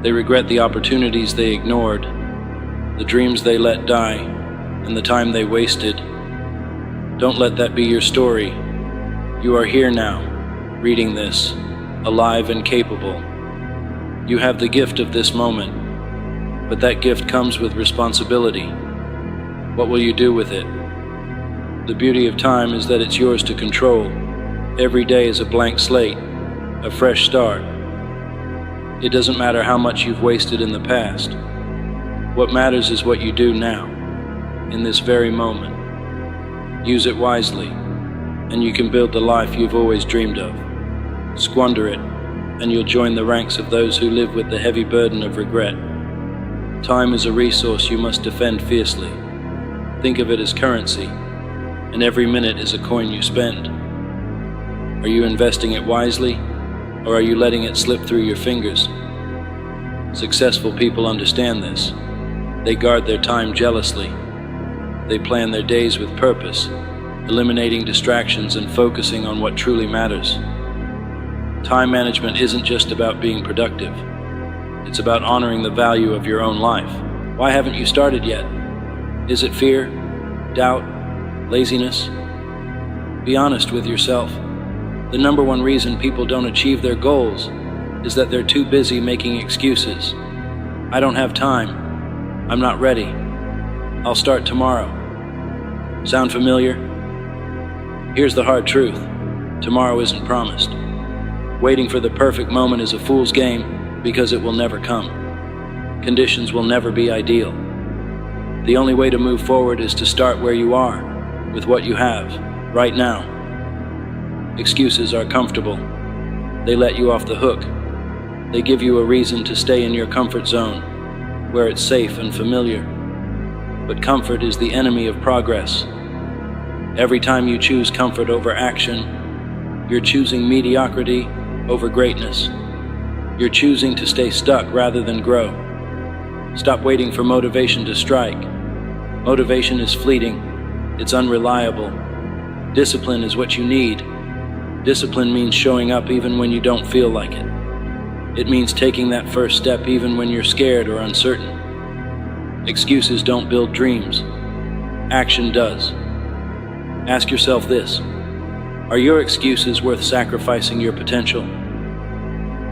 They regret the opportunities they ignored, the dreams they let die, and the time they wasted. Don't let that be your story. You are here now, reading this, alive and capable. You have the gift of this moment, but that gift comes with responsibility. What will you do with it? The beauty of time is that it's yours to control. Every day is a blank slate, a fresh start. It doesn't matter how much you've wasted in the past. What matters is what you do now, in this very moment. Use it wisely, and you can build the life you've always dreamed of. Squander it, and you'll join the ranks of those who live with the heavy burden of regret. Time is a resource you must defend fiercely. Think of it as currency, and every minute is a coin you spend. Are you investing it wisely, or are you letting it slip through your fingers? Successful people understand this. They guard their time jealously. They plan their days with purpose, eliminating distractions and focusing on what truly matters. Time management isn't just about being productive. It's about honoring the value of your own life. Why haven't you started yet? Is it fear, doubt, laziness? Be honest with yourself. The number one reason people don't achieve their goals is that they're too busy making excuses. I don't have time. I'm not ready. I'll start tomorrow. Sound familiar? Here's the hard truth. Tomorrow isn't promised. Waiting for the perfect moment is a fool's game because it will never come. Conditions will never be ideal. The only way to move forward is to start where you are, with what you have, right now. Excuses are comfortable. They let you off the hook. They give you a reason to stay in your comfort zone, where it's safe and familiar. But comfort is the enemy of progress. Every time you choose comfort over action, you're choosing mediocrity over greatness. You're choosing to stay stuck rather than grow. Stop waiting for motivation to strike. Motivation is fleeting. It's unreliable. Discipline is what you need. Discipline means showing up even when you don't feel like it. It means taking that first step even when you're scared or uncertain. Excuses don't build dreams. Action does. Ask yourself this: are your excuses worth sacrificing your potential?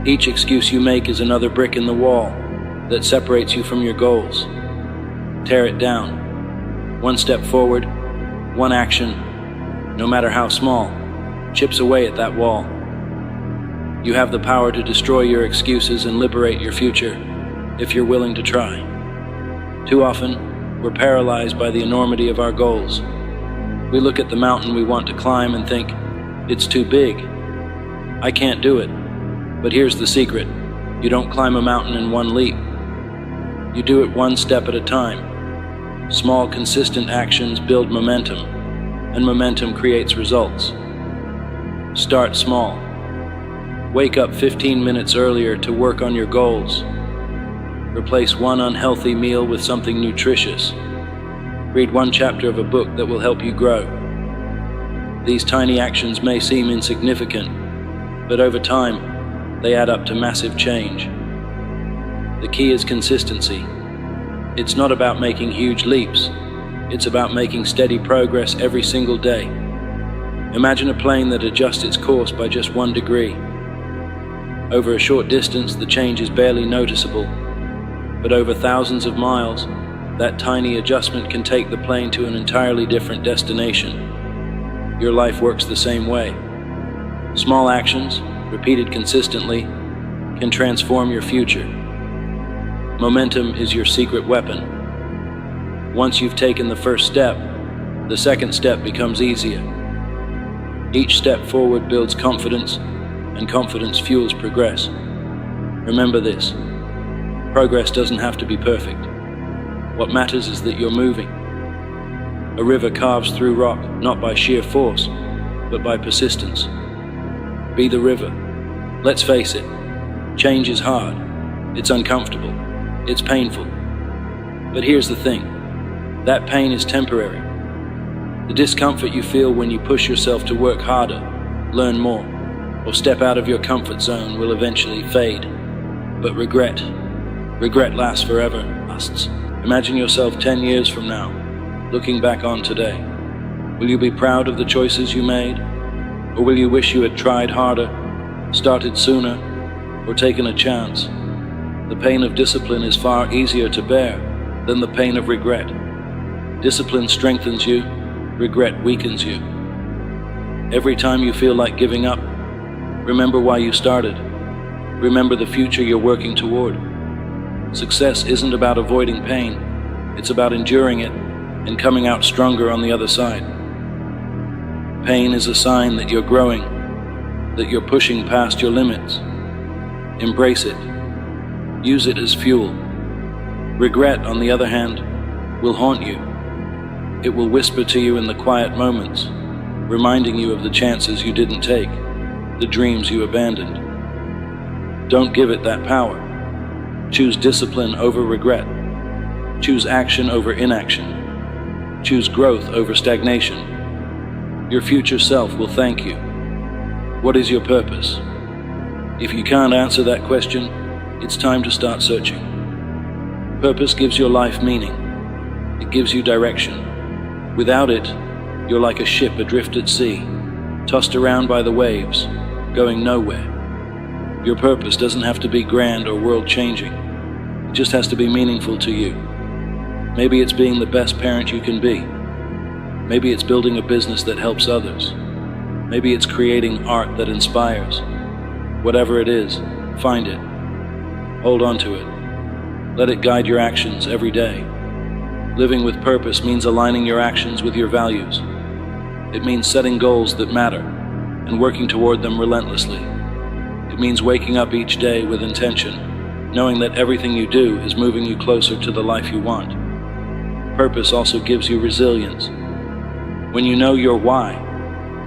Each excuse you make is another brick in the wall that separates you from your goals. Tear it down. One step forward, one action, no matter how small, chips away at that wall. You have the power to destroy your excuses and liberate your future if you're willing to try. Too often, we're paralyzed by the enormity of our goals. We look at the mountain we want to climb and think, it's too big. I can't do it. But here's the secret. You don't climb a mountain in one leap. You do it one step at a time. Small, consistent actions build momentum, and momentum creates results. Start small. Wake up 15 minutes earlier to work on your goals. Replace one unhealthy meal with something nutritious. Read one chapter of a book that will help you grow. These tiny actions may seem insignificant, but over time, they add up to massive change. The key is consistency. It's not about making huge leaps. It's about making steady progress every single day. Imagine a plane that adjusts its course by just 1 degree. Over a short distance, the change is barely noticeable, but over thousands of miles, that tiny adjustment can take the plane to an entirely different destination. Your life works the same way. Small actions, repeated consistently, can transform your future. Momentum is your secret weapon. Once you've taken the first step, the second step becomes easier. Each step forward builds confidence, and confidence fuels progress. Remember this: Progress doesn't have to be perfect. What matters is that you're moving. A river carves through rock, not by sheer force, but by persistence. Be the river. Let's face it, change is hard. It's uncomfortable. It's painful. But here's the thing. That pain is temporary. The discomfort you feel when you push yourself to work harder, learn more, or step out of your comfort zone will eventually fade. But regret lasts forever. Imagine yourself 10 years from now, looking back on today. Will you be proud of the choices you made? Or will you wish you had tried harder, started sooner, or taken a chance? The pain of discipline is far easier to bear than the pain of regret. Discipline strengthens you, regret weakens you. Every time you feel like giving up, remember why you started. Remember the future you're working toward. Success isn't about avoiding pain, it's about enduring it and coming out stronger on the other side. Pain is a sign that you're growing, that you're pushing past your limits. Embrace it. Use it as fuel. Regret, on the other hand, will haunt you. It will whisper to you in the quiet moments, reminding you of the chances you didn't take, the dreams you abandoned. Don't give it that power. Choose discipline over regret. Choose action over inaction. Choose growth over stagnation. Your future self will thank you. What is your purpose? If you can't answer that question, it's time to start searching. Purpose gives your life meaning. It gives you direction. Without it, you're like a ship adrift at sea, tossed around by the waves, going nowhere. Your purpose doesn't have to be grand or world-changing. It just has to be meaningful to you. Maybe it's being the best parent you can be. Maybe it's building a business that helps others. Maybe it's creating art that inspires. Whatever it is, find it. Hold on to it. Let it guide your actions every day. Living with purpose means aligning your actions with your values. It means setting goals that matter and working toward them relentlessly. It means waking up each day with intention, knowing that everything you do is moving you closer to the life you want. Purpose also gives you resilience. When you know your why,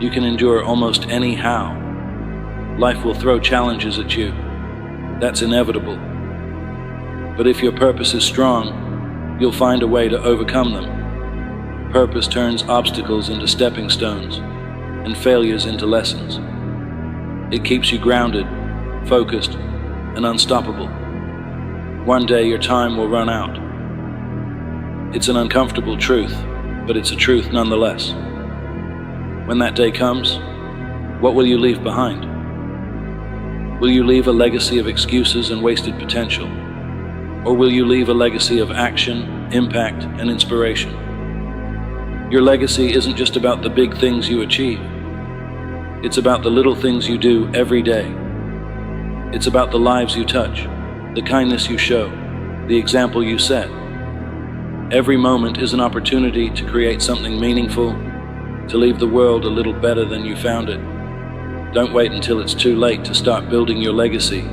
you can endure almost any how. Life will throw challenges at you. That's inevitable. But if your purpose is strong, you'll find a way to overcome them. Purpose turns obstacles into stepping stones and failures into lessons. It keeps you grounded, focused, and unstoppable. One day your time will run out. It's an uncomfortable truth, but it's a truth nonetheless. When that day comes, what will you leave behind? Will you leave a legacy of excuses and wasted potential? Or will you leave a legacy of action, impact, and inspiration? Your legacy isn't just about the big things you achieve. It's about the little things you do every day. It's about the lives you touch, the kindness you show, the example you set. Every moment is an opportunity to create something meaningful, to leave the world a little better than you found it. Don't wait until it's too late to start building your legacy.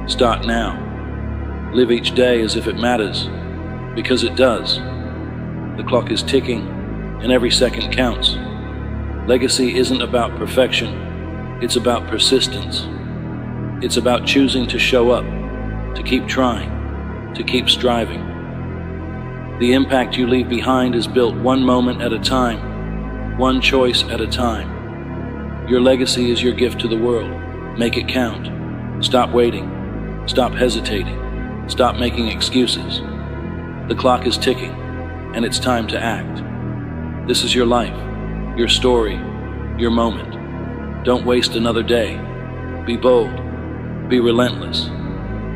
Start now. Live each day as if it matters, because it does. The clock is ticking, and every second counts. Legacy isn't about perfection, it's about persistence. It's about choosing to show up, to keep trying, to keep striving. The impact you leave behind is built one moment at a time, one choice at a time. Your legacy is your gift to the world. Make it count. Stop waiting. Stop hesitating. Stop making excuses. The clock is ticking, and it's time to act. This is your life, your story, your moment. Don't waste another day. Be bold. Be relentless.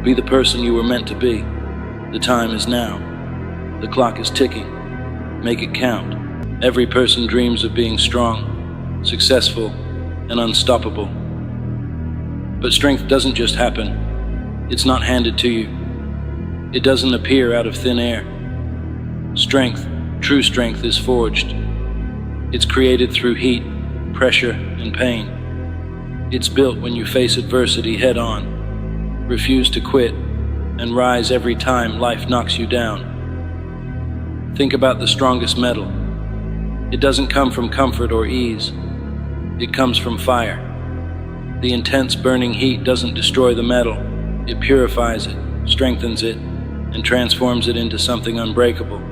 Be the person you were meant to be. The time is now. The clock is ticking. Make it count. Every person dreams of being strong, successful, and unstoppable. But strength doesn't just happen. It's not handed to you. It doesn't appear out of thin air. Strength, true strength, is forged. It's created through heat, pressure, and pain. It's built when you face adversity head on, refuse to quit, and rise every time life knocks you down. Think about the strongest metal. It doesn't come from comfort or ease. It comes from fire. The intense burning heat doesn't destroy the metal. It purifies it, strengthens it, and transforms it into something unbreakable.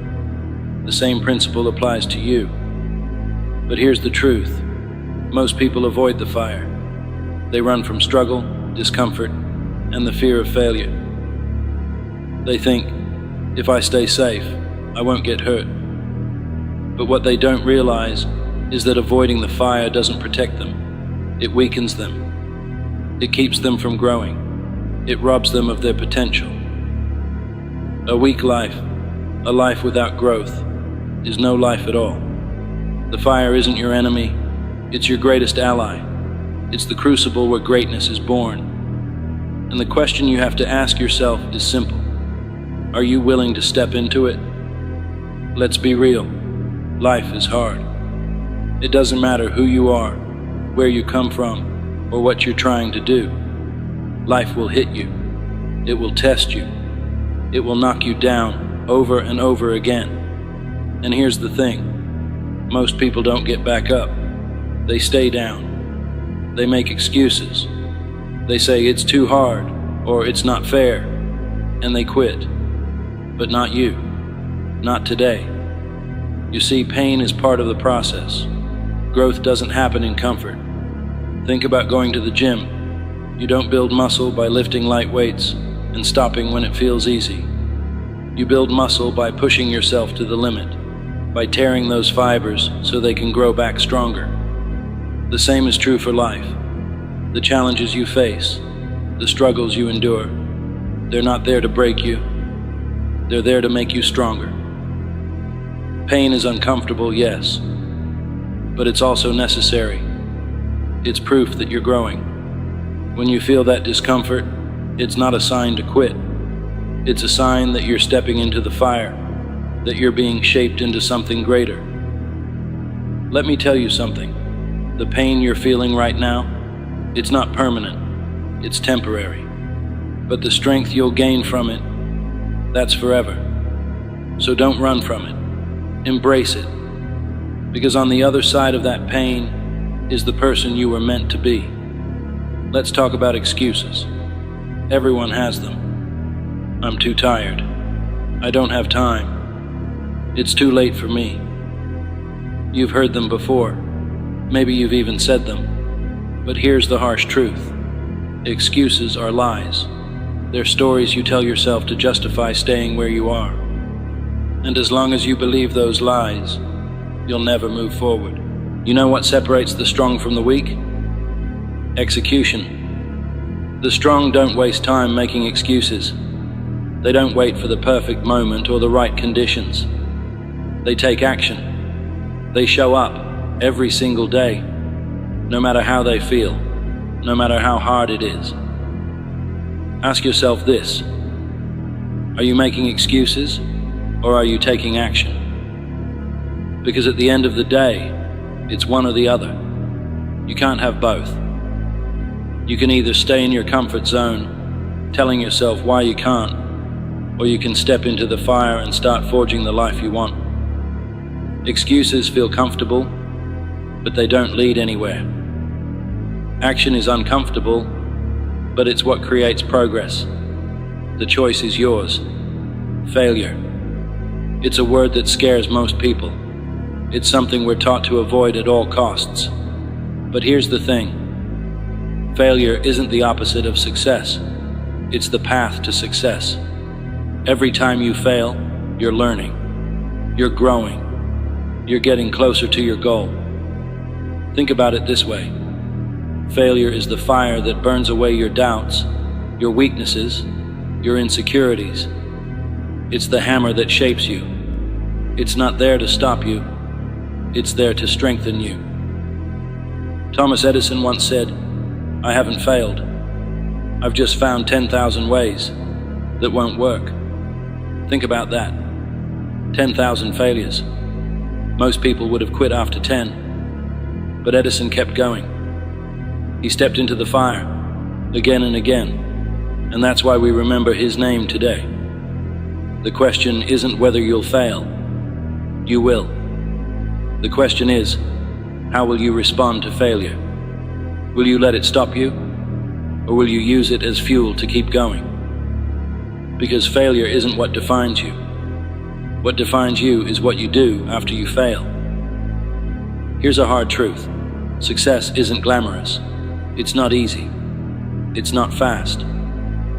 The same principle applies to you. But here's the truth. Most people avoid the fire. They run from struggle, discomfort, and the fear of failure. They think, if I stay safe, I won't get hurt. But what they don't realize is that avoiding the fire doesn't protect them. It weakens them. It keeps them from growing. It robs them of their potential. A weak life, a life without growth, is no life at all. The fire isn't your enemy, it's your greatest ally. It's the crucible where greatness is born. And the question you have to ask yourself is simple. Are you willing to step into it? Let's be real. Life is hard. It doesn't matter who you are, where you come from, or what you're trying to do. Life will hit you. It will test you. It will knock you down over and over again. And here's the thing. Most people don't get back up. They stay down. They make excuses. They say it's too hard or it's not fair, and they quit. But not you. Not today. You see, pain is part of the process. Growth doesn't happen in comfort. Think about going to the gym. You don't build muscle by lifting light weights and stopping when it feels easy. You build muscle by pushing yourself to the limit, by tearing those fibers so they can grow back stronger. The same is true for life. The challenges you face, the struggles you endure, they're not there to break you. They're there to make you stronger. Pain is uncomfortable, yes, but it's also necessary. It's proof that you're growing. When you feel that discomfort, it's not a sign to quit. It's a sign that you're stepping into the fire, that you're being shaped into something greater. Let me tell you something. The pain you're feeling right now, it's not permanent, it's temporary. But the strength you'll gain from it, that's forever. So don't run from it. Embrace it. Because on the other side of that pain is the person you were meant to be. Let's talk about excuses. Everyone has them. I'm too tired. I don't have time. It's too late for me. You've heard them before. Maybe you've even said them. But here's the harsh truth. Excuses are lies. They're stories you tell yourself to justify staying where you are. And as long as you believe those lies, you'll never move forward. You know what separates the strong from the weak? Execution. The strong don't waste time making excuses. They don't wait for the perfect moment or the right conditions. They take action. They show up every single day, no matter how they feel, no matter how hard it is. Ask yourself this: are you making excuses or are you taking action? Because at the end of the day, it's one or the other. You can't have both. You can either stay in your comfort zone, telling yourself why you can't, or you can step into the fire and start forging the life you want. Excuses feel comfortable, but they don't lead anywhere. Action is uncomfortable, but it's what creates progress. The choice is yours. Failure. It's a word that scares most people. It's something we're taught to avoid at all costs. But here's the thing. Failure isn't the opposite of success. It's the path to success. Every time you fail, you're learning. You're growing. You're getting closer to your goal. Think about it this way. Failure is the fire that burns away your doubts, your weaknesses, your insecurities. It's the hammer that shapes you. It's not there to stop you. It's there to strengthen you. Thomas Edison once said, "I haven't failed. I've just found 10,000 ways that won't work." Think about that. 10,000 failures. Most people would have quit after 10. But Edison kept going. He stepped into the fire, again and again, And that's why we remember his name today. The question isn't whether you'll fail. You will. The question is, how will you respond to failure? Will you let it stop you? Or will you use it as fuel to keep going? Because failure isn't what defines you. What defines you is what you do after you fail. Here's a hard truth. Success isn't glamorous. It's not easy. It's not fast.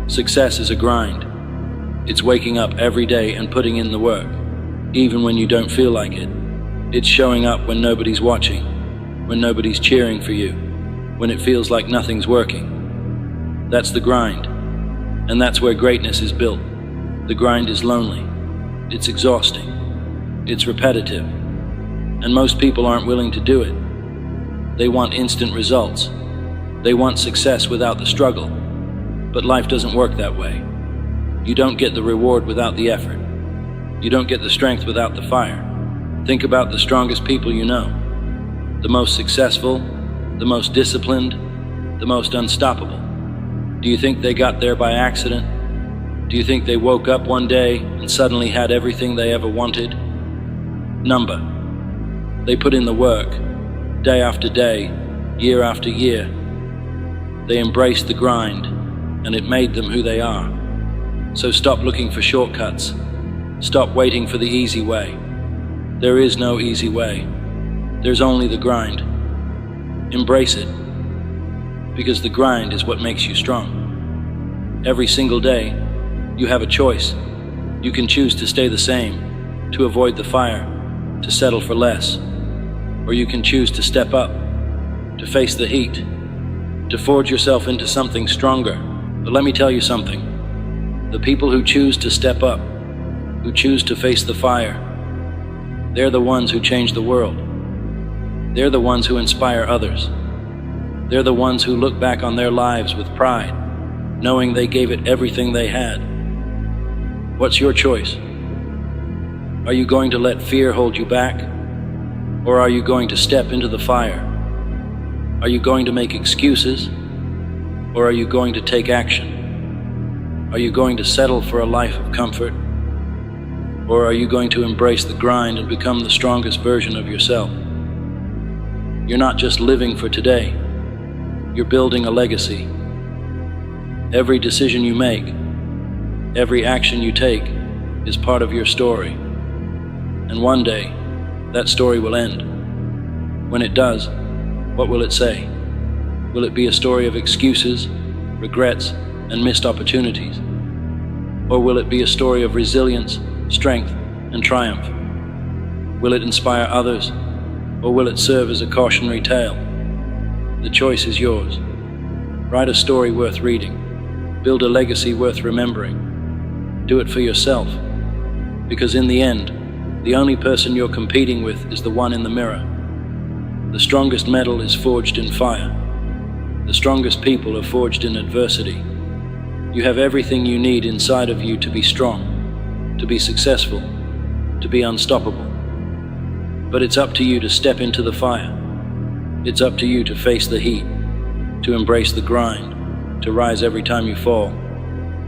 Success is a grind. It's waking up every day and putting in the work, even when you don't feel like it. It's showing up when nobody's watching, when nobody's cheering for you, when it feels like nothing's working. That's the grind. And that's where greatness is built. The grind is lonely. It's exhausting. It's repetitive. And most people aren't willing to do it. They want instant results. They want success without the struggle. But life doesn't work that way. You don't get the reward without the effort. You don't get the strength without the fire. Think about the strongest people you know. The most successful, the most disciplined, the most unstoppable. Do you think they got there by accident? Do you think they woke up one day and suddenly had everything they ever wanted? Number. They put in the work, day after day, year after year. They embraced the grind, and it made them who they are. So stop looking for shortcuts. Stop waiting for the easy way. There is no easy way. There's only the grind. Embrace it. Because the grind is what makes you strong. Every single day, you have a choice. You can choose to stay the same, to avoid the fire, to settle for less. Or you can choose to step up, to face the heat, to forge yourself into something stronger. But let me tell you something. The people who choose to step up, who choose to face the fire, they're the ones who change the world. They're the ones who inspire others. They're the ones who look back on their lives with pride, knowing they gave it everything they had. What's your choice? Are you going to let fear hold you back? Or are you going to step into the fire? Are you going to make excuses? Or are you going to take action? Are you going to settle for a life of comfort? Or are you going to embrace the grind and become the strongest version of yourself? You're not just living for today. You're building a legacy. Every decision you make, every action you take is part of your story. And one day, that story will end. When it does, what will it say? Will it be a story of excuses, regrets, and missed opportunities? Or will it be a story of resilience, strength, and triumph? Will it inspire others, or will it serve as a cautionary tale? The choice is yours. Write a story worth reading. Build a legacy worth remembering. Do it for yourself, because in the end, the only person you're competing with is the one in the mirror. The strongest metal is forged in fire. The strongest people are forged in adversity. You have everything you need inside of you to be strong, to be successful, to be unstoppable. But it's up to you to step into the fire. It's up to you to face the heat, to embrace the grind, to rise every time you fall.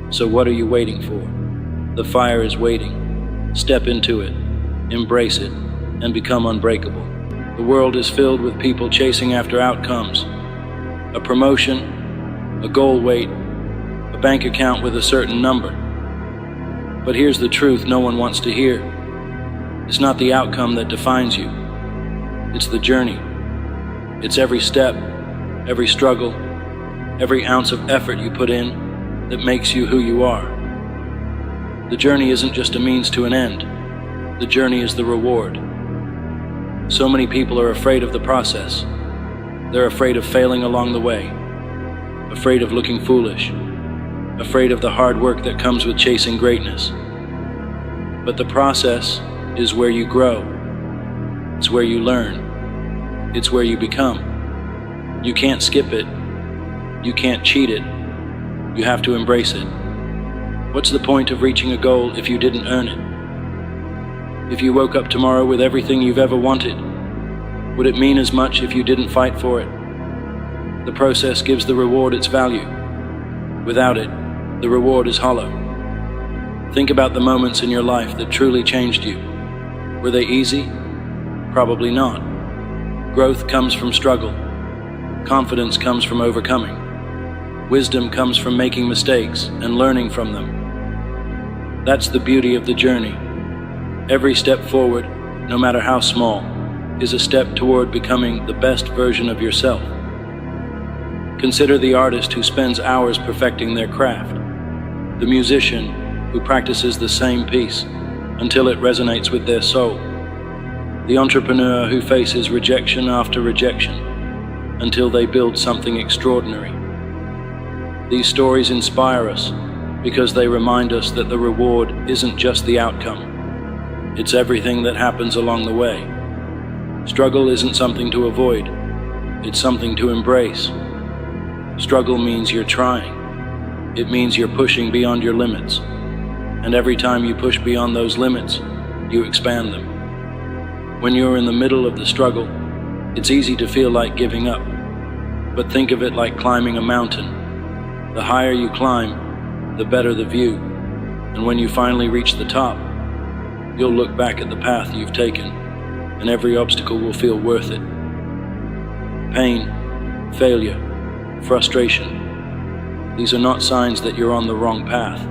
So what are you waiting for? The fire is waiting. Step into it, embrace it, and become unbreakable. The world is filled with people chasing after outcomes. A promotion, a goal weight, a bank account with a certain number. But here's the truth no one wants to hear. It's not the outcome that defines you. It's the journey. It's every step, every struggle, every ounce of effort you put in that makes you who you are. The journey isn't just a means to an end. The journey is the reward. So many people are afraid of the process. They're afraid of failing along the way, afraid of looking foolish, afraid of the hard work that comes with chasing greatness. But the process is where you grow. It's where you learn. It's where you become. You can't skip it. You can't cheat it. You have to embrace it. What's the point of reaching a goal if you didn't earn it? If you woke up tomorrow with everything you've ever wanted, would it mean as much if you didn't fight for it? The process gives the reward its value. Without it, the reward is hollow. Think about the moments in your life that truly changed you. Were they easy? Probably not. Growth comes from struggle. Confidence comes from overcoming. Wisdom comes from making mistakes and learning from them. That's the beauty of the journey. Every step forward, no matter how small, is a step toward becoming the best version of yourself. Consider the artist who spends hours perfecting their craft, the musician who practices the same piece until it resonates with their soul, the entrepreneur who faces rejection after rejection until they build something extraordinary. These stories inspire us because they remind us that the reward isn't just the outcome, it's everything that happens along the way. Struggle isn't something to avoid, it's something to embrace. Struggle means you're trying. It means you're pushing beyond your limits. And every time you push beyond those limits, you expand them. When you're in the middle of the struggle, it's easy to feel like giving up. But think of it like climbing a mountain. The higher you climb, the better the view. And when you finally reach the top, you'll look back at the path you've taken, and every obstacle will feel worth it. Pain, failure, frustration. These are not signs that you're on the wrong path.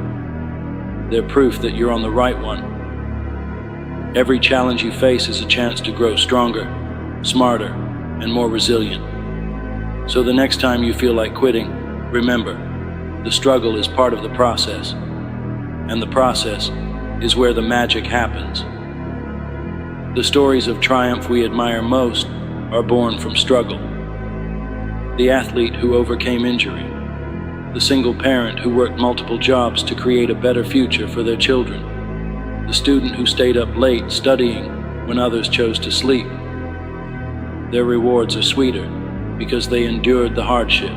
They're proof that you're on the right one. Every challenge you face is a chance to grow stronger, smarter, and more resilient. So the next time you feel like quitting, remember, the struggle is part of the process, and the process is where the magic happens. The stories of triumph we admire most are born from struggle. The athlete who overcame injury, the single parent who worked multiple jobs to create a better future for their children, the student who stayed up late studying when others chose to sleep. Their rewards are sweeter because they endured the hardship.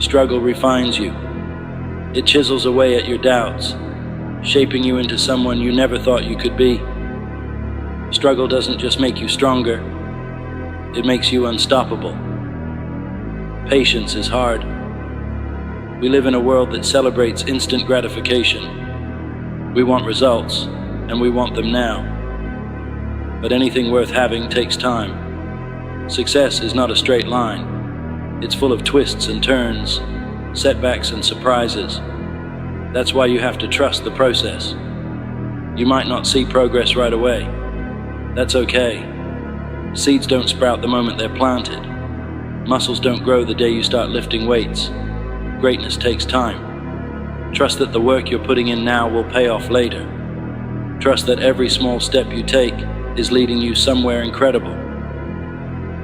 Struggle refines you. It chisels away at your doubts, shaping you into someone you never thought you could be. Struggle doesn't just make you stronger, it makes you unstoppable. Patience is hard. We live in a world that celebrates instant gratification. We want results, and we want them now. But anything worth having takes time. Success is not a straight line. It's full of twists and turns, setbacks and surprises. That's why you have to trust the process. You might not see progress right away. That's okay. Seeds don't sprout the moment they're planted. Muscles don't grow the day you start lifting weights. Greatness takes time. Trust that the work you're putting in now will pay off later. Trust that every small step you take is leading you somewhere incredible.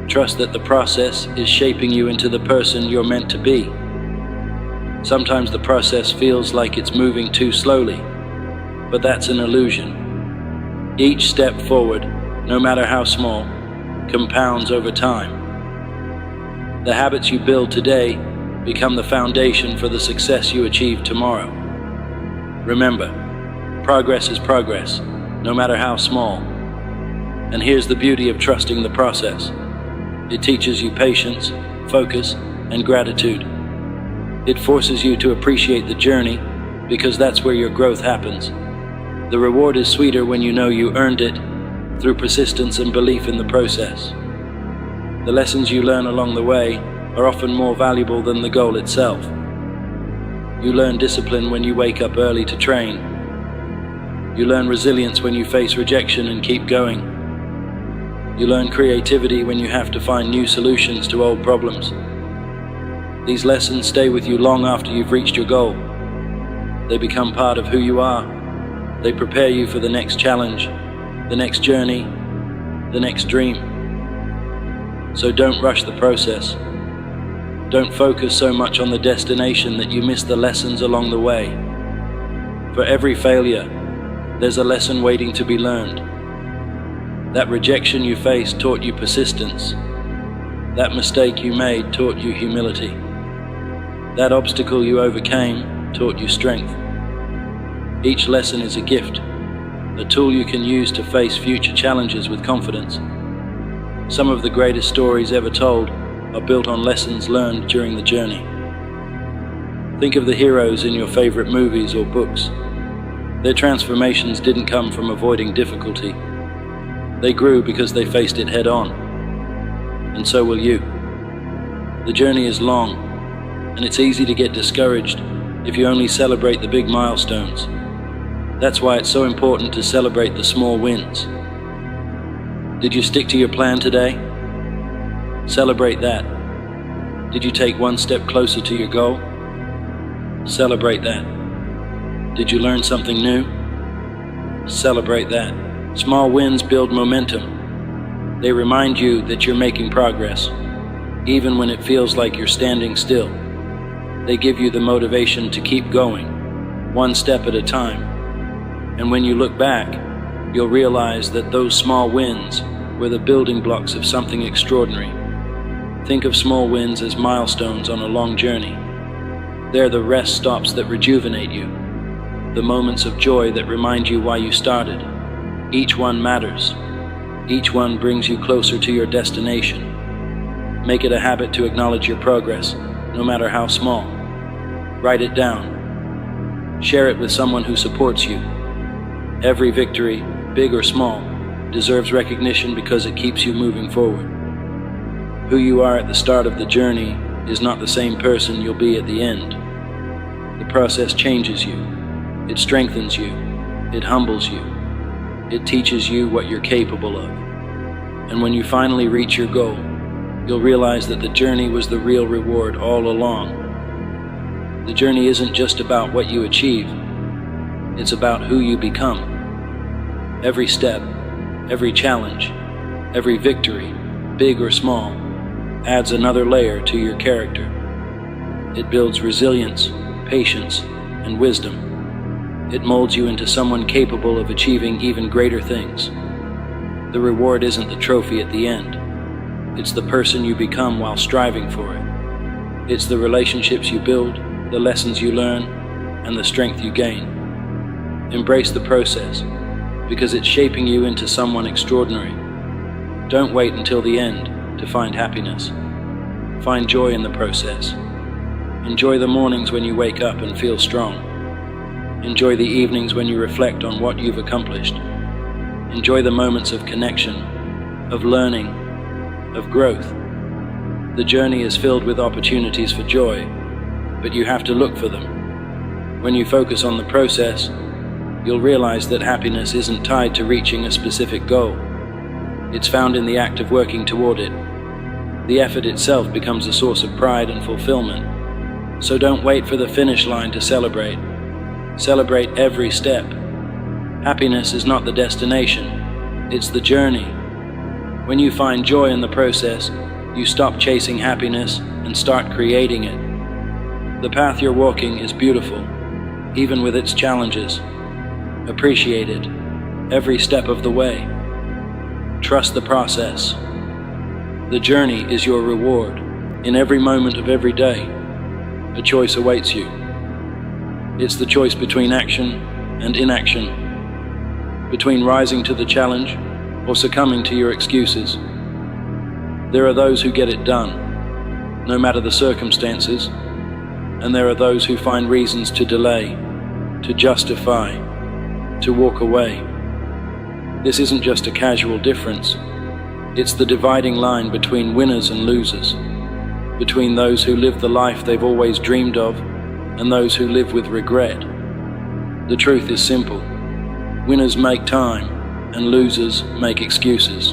Trust that the process is shaping you into the person you're meant to be. Sometimes the process feels like it's moving too slowly, but that's an illusion. Each step forward, no matter how small, compounds over time. The habits you build today become the foundation for the success you achieve tomorrow. Remember, progress is progress, no matter how small. And here's the beauty of trusting the process. It teaches you patience, focus, and gratitude. It forces you to appreciate the journey because that's where your growth happens. The reward is sweeter when you know you earned it through persistence and belief in the process. The lessons you learn along the way are often more valuable than the goal itself. You learn discipline when you wake up early to train. You learn resilience when you face rejection and keep going. You learn creativity when you have to find new solutions to old problems. These lessons stay with you long after you've reached your goal. They become part of who you are. They prepare you for the next challenge, the next journey, the next dream. So don't rush the process. Don't focus so much on the destination that you miss the lessons along the way. For every failure, there's a lesson waiting to be learned. That rejection you faced taught you persistence. That mistake you made taught you humility. That obstacle you overcame taught you strength. Each lesson is a gift, a tool you can use to face future challenges with confidence. Some of the greatest stories ever told are built on lessons learned during the journey. Think of the heroes in your favorite movies or books. Their transformations didn't come from avoiding difficulty. They grew because they faced it head on. And so will you. The journey is long, and it's easy to get discouraged if you only celebrate the big milestones. That's why it's so important to celebrate the small wins. Did you stick to your plan today? Celebrate that. Did you take one step closer to your goal? Celebrate that. Did you learn something new? Celebrate that. Small wins build momentum. They remind you that you're making progress, even when it feels like you're standing still. They give you the motivation to keep going, one step at a time. And when you look back, you'll realize that those small wins were the building blocks of something extraordinary. Think of small wins as milestones on a long journey. They're the rest stops that rejuvenate you, the moments of joy that remind you why you started. Each one matters. Each one brings you closer to your destination. Make it a habit to acknowledge your progress, no matter how small. Write it down. Share it with someone who supports you. Every victory, big or small, deserves recognition because it keeps you moving forward. Who you are at the start of the journey is not the same person you'll be at the end. The process changes you. It strengthens you. It humbles you. It teaches you what you're capable of. And when you finally reach your goal, you'll realize that the journey was the real reward all along. The journey isn't just about what you achieve. It's about who you become. Every step, every challenge, every victory, big or small, adds another layer to your character. It builds resilience, patience, and wisdom. It molds you into someone capable of achieving even greater things. The reward isn't the trophy at the end. It's the person you become while striving for it. It's the relationships you build, the lessons you learn, and the strength you gain. Embrace the process, because it's shaping you into someone extraordinary. Don't wait until the end to find happiness. Find joy in the process. Enjoy the mornings when you wake up and feel strong. Enjoy the evenings when you reflect on what you've accomplished. Enjoy the moments of connection, of learning, of growth. The journey is filled with opportunities for joy, but you have to look for them. When you focus on the process, you'll realize that happiness isn't tied to reaching a specific goal. It's found in the act of working toward it. The effort itself becomes a source of pride and fulfillment. So don't wait for the finish line to celebrate. Celebrate every step. Happiness is not the destination, it's the journey. When you find joy in the process, you stop chasing happiness and start creating it. The path you're walking is beautiful, even with its challenges. Appreciate it, every step of the way. Trust the process. The journey is your reward. In every moment of every day, a choice awaits you. It's the choice between action and inaction, between rising to the challenge or succumbing to your excuses. There are those who get it done, no matter the circumstances, and there are those who find reasons to delay, to justify, to walk away. This isn't just a casual difference. It's the dividing line between winners and losers, between those who live the life they've always dreamed of and those who live with regret. The truth is simple. Winners make time and losers make excuses.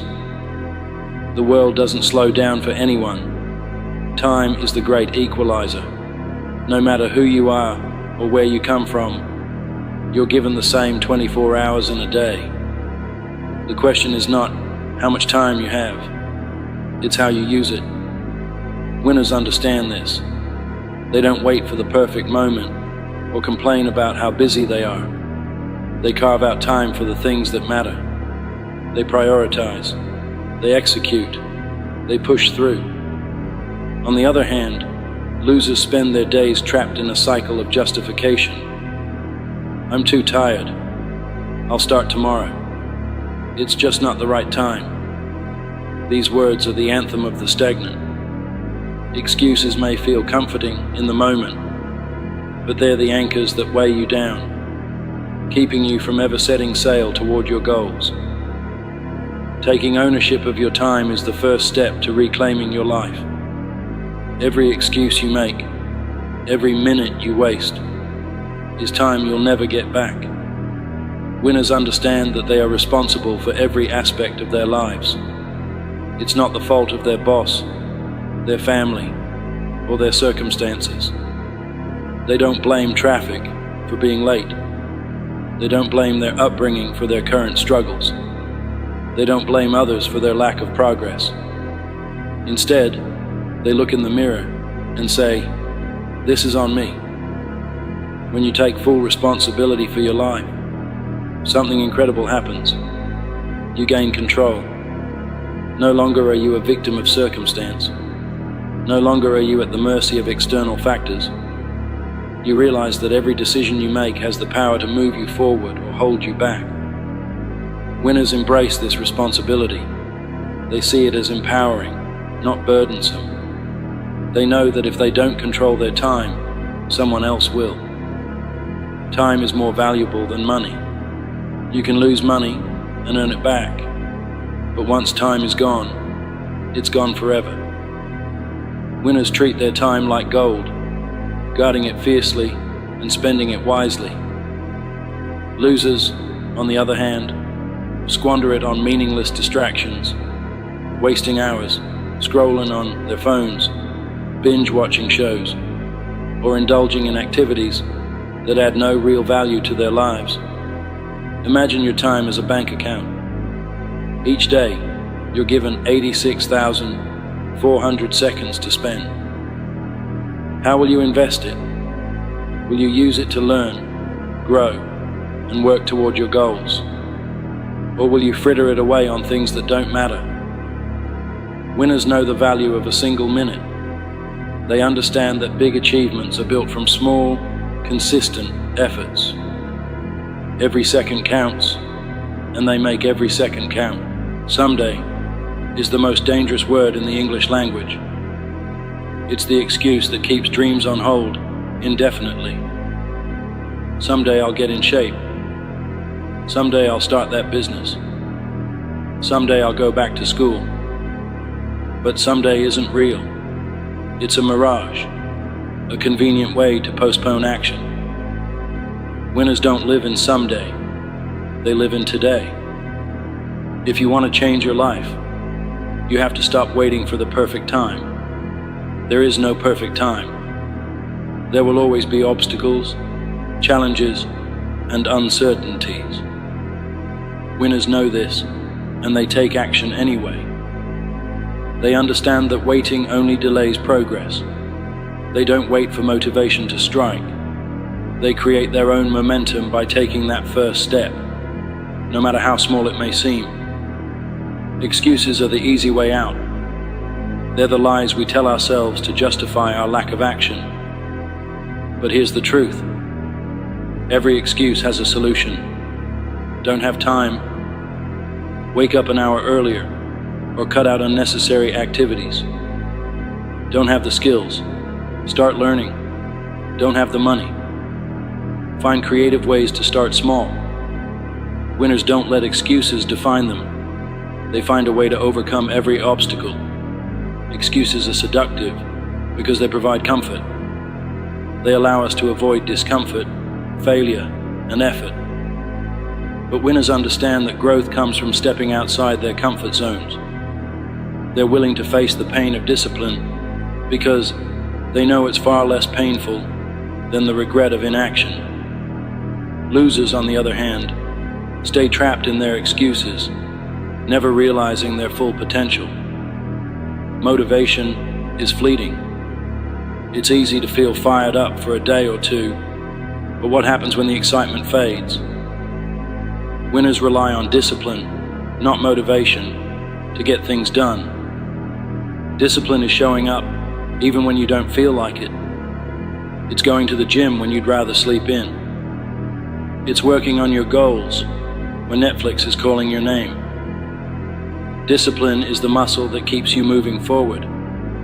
The world doesn't slow down for anyone. Time is the great equalizer. No matter who you are or where you come from, you're given the same 24 hours in a day. The question is not how much time you have, it's how you use it. Winners understand this. They don't wait for the perfect moment or complain about how busy they are. They carve out time for the things that matter. They prioritize. They execute. They push through. On the other hand, losers spend their days trapped in a cycle of justification. I'm too tired. I'll start tomorrow. It's just not the right time. These words are the anthem of the stagnant. Excuses may feel comforting in the moment, but they're the anchors that weigh you down, keeping you from ever setting sail toward your goals. Taking ownership of your time is the first step to reclaiming your life. Every excuse you make, every minute you waste, is time you'll never get back. Winners understand that they are responsible for every aspect of their lives. It's not the fault of their boss, their family, or their circumstances. They don't blame traffic for being late. They don't blame their upbringing for their current struggles. They don't blame others for their lack of progress. Instead, they look in the mirror and say, "This is on me." When you take full responsibility for your life, something incredible happens. You gain control. No longer are you a victim of circumstance. No longer are you at the mercy of external factors. You realize that every decision you make has the power to move you forward or hold you back. Winners embrace this responsibility. They see it as empowering, not burdensome. They know that if they don't control their time, someone else will. Time is more valuable than money. You can lose money and earn it back, but once time is gone, it's gone forever. Winners treat their time like gold, guarding it fiercely and spending it wisely. Losers, on the other hand, squander it on meaningless distractions, wasting hours scrolling on their phones, binge-watching shows, or indulging in activities that add no real value to their lives. Imagine your time as a bank account. Each day, you're given 86,400 seconds to spend. How will you invest it? Will you use it to learn, grow, and work toward your goals? Or will you fritter it away on things that don't matter? Winners know the value of a single minute. They understand that big achievements are built from small, consistent efforts. Every second counts, and they make every second count. Someday is the most dangerous word in the English language. It's the excuse that keeps dreams on hold indefinitely. Someday I'll get in shape. Someday I'll start that business. Someday I'll go back to school. But someday isn't real. It's a mirage, a convenient way to postpone action. Winners don't live in someday, they live in today. If you want to change your life, you have to stop waiting for the perfect time. There is no perfect time. There will always be obstacles, challenges, and uncertainties. Winners know this, and they take action anyway. They understand that waiting only delays progress. They don't wait for motivation to strike. They create their own momentum by taking that first step, no matter how small it may seem. Excuses are the easy way out. They're the lies we tell ourselves to justify our lack of action. But here's the truth. Every excuse has a solution. Don't have time? Wake up an hour earlier, or cut out unnecessary activities. Don't have the skills? Start learning. Don't have the money? Find creative ways to start small. Winners don't let excuses define them. They find a way to overcome every obstacle. Excuses are seductive because they provide comfort. They allow us to avoid discomfort, failure, and effort. But winners understand that growth comes from stepping outside their comfort zones. They're willing to face the pain of discipline because they know it's far less painful than the regret of inaction. Losers, on the other hand, stay trapped in their excuses, never realizing their full potential. Motivation is fleeting. It's easy to feel fired up for a day or two, but what happens when the excitement fades? Winners rely on discipline, not motivation, to get things done. Discipline is showing up even when you don't feel like it. It's going to the gym when you'd rather sleep in. It's working on your goals when Netflix is calling your name. Discipline is the muscle that keeps you moving forward,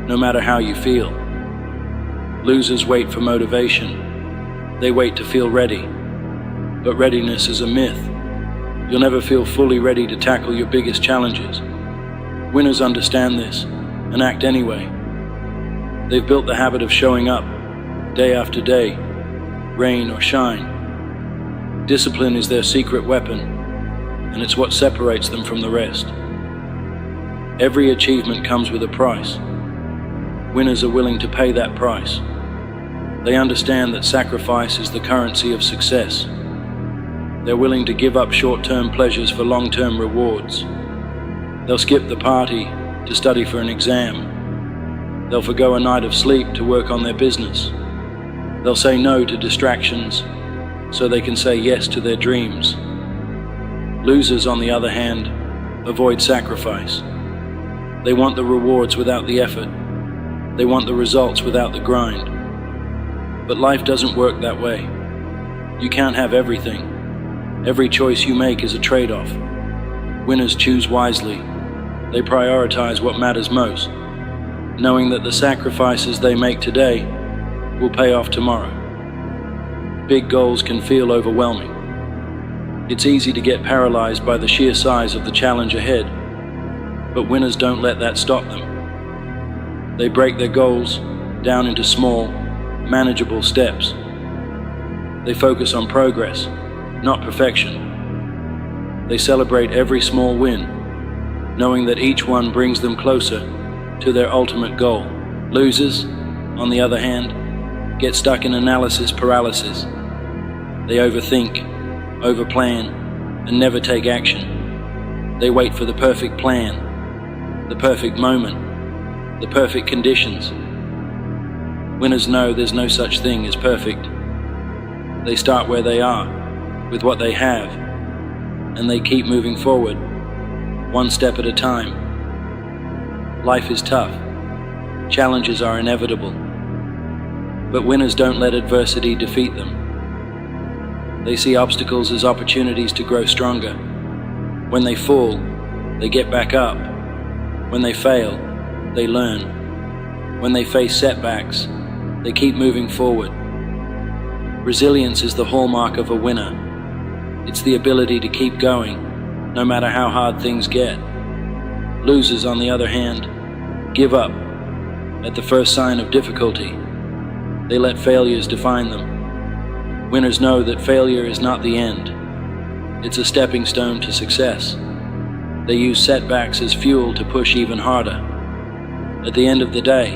no matter how you feel. Losers wait for motivation. They wait to feel ready. But readiness is a myth. You'll never feel fully ready to tackle your biggest challenges. Winners understand this and act anyway. They've built the habit of showing up, day after day, rain or shine. Discipline is their secret weapon, and it's what separates them from the rest. Every achievement comes with a price. Winners are willing to pay that price. They understand that sacrifice is the currency of success. They're willing to give up short-term pleasures for long-term rewards. They'll skip the party to study for an exam. They'll forgo a night of sleep to work on their business. They'll say no to distractions so they can say yes to their dreams. Losers, on the other hand, avoid sacrifice. They want the rewards without the effort. They want the results without the grind. But life doesn't work that way. You can't have everything. Every choice you make is a trade-off. Winners choose wisely. They prioritize what matters most, knowing that the sacrifices they make today will pay off tomorrow. Big goals can feel overwhelming. It's easy to get paralyzed by the sheer size of the challenge ahead, but winners don't let that stop them. They break their goals down into small, manageable steps. They focus on progress, not perfection. They celebrate every small win, knowing that each one brings them closer to their ultimate goal. Losers, on the other hand, get stuck in analysis paralysis. They overthink, overplan, and never take action. They wait for the perfect plan, the perfect moment, the perfect conditions. Winners know there's no such thing as perfect. They start where they are, with what they have, and they keep moving forward, one step at a time. Life is tough. Challenges are inevitable. But winners don't let adversity defeat them. They see obstacles as opportunities to grow stronger. When they fall, they get back up. When they fail, they learn. When they face setbacks, they keep moving forward. Resilience is the hallmark of a winner. It's the ability to keep going, no matter how hard things get. Losers, on the other hand, give up at the first sign of difficulty. They let failures define them. Winners know that failure is not the end. It's a stepping stone to success. They use setbacks as fuel to push even harder. At the end of the day,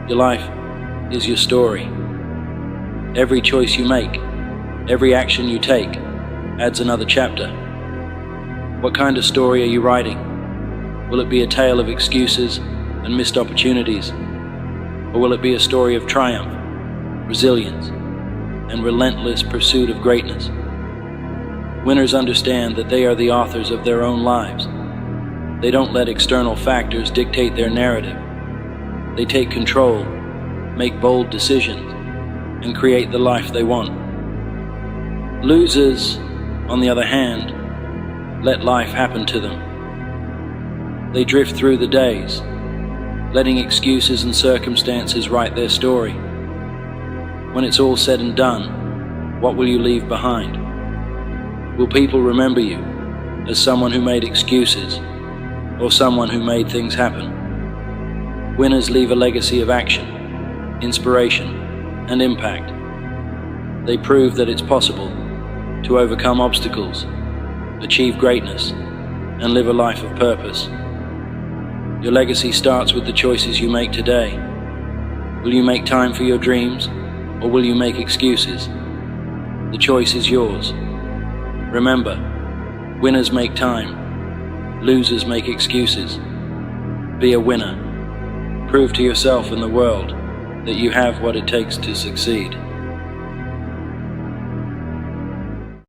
your life is your story. Every choice you make, every action you take, adds another chapter. What kind of story are you writing? Will it be a tale of excuses and missed opportunities? Or will it be a story of triumph, resilience, and relentless pursuit of greatness? Winners understand that they are the authors of their own lives. They don't let external factors dictate their narrative. They take control, make bold decisions, and create the life they want. Losers, on the other hand, let life happen to them. They drift through the days, letting excuses and circumstances write their story. When it's all said and done, what will you leave behind? Will people remember you as someone who made excuses or someone who made things happen? Winners leave a legacy of action, inspiration, and impact. They prove that it's possible to overcome obstacles, achieve greatness, and live a life of purpose. Your legacy starts with the choices you make today. Will you make time for your dreams, or will you make excuses? The choice is yours. Remember, winners make time, losers make excuses. Be a winner. Prove to yourself and the world that you have what it takes to succeed.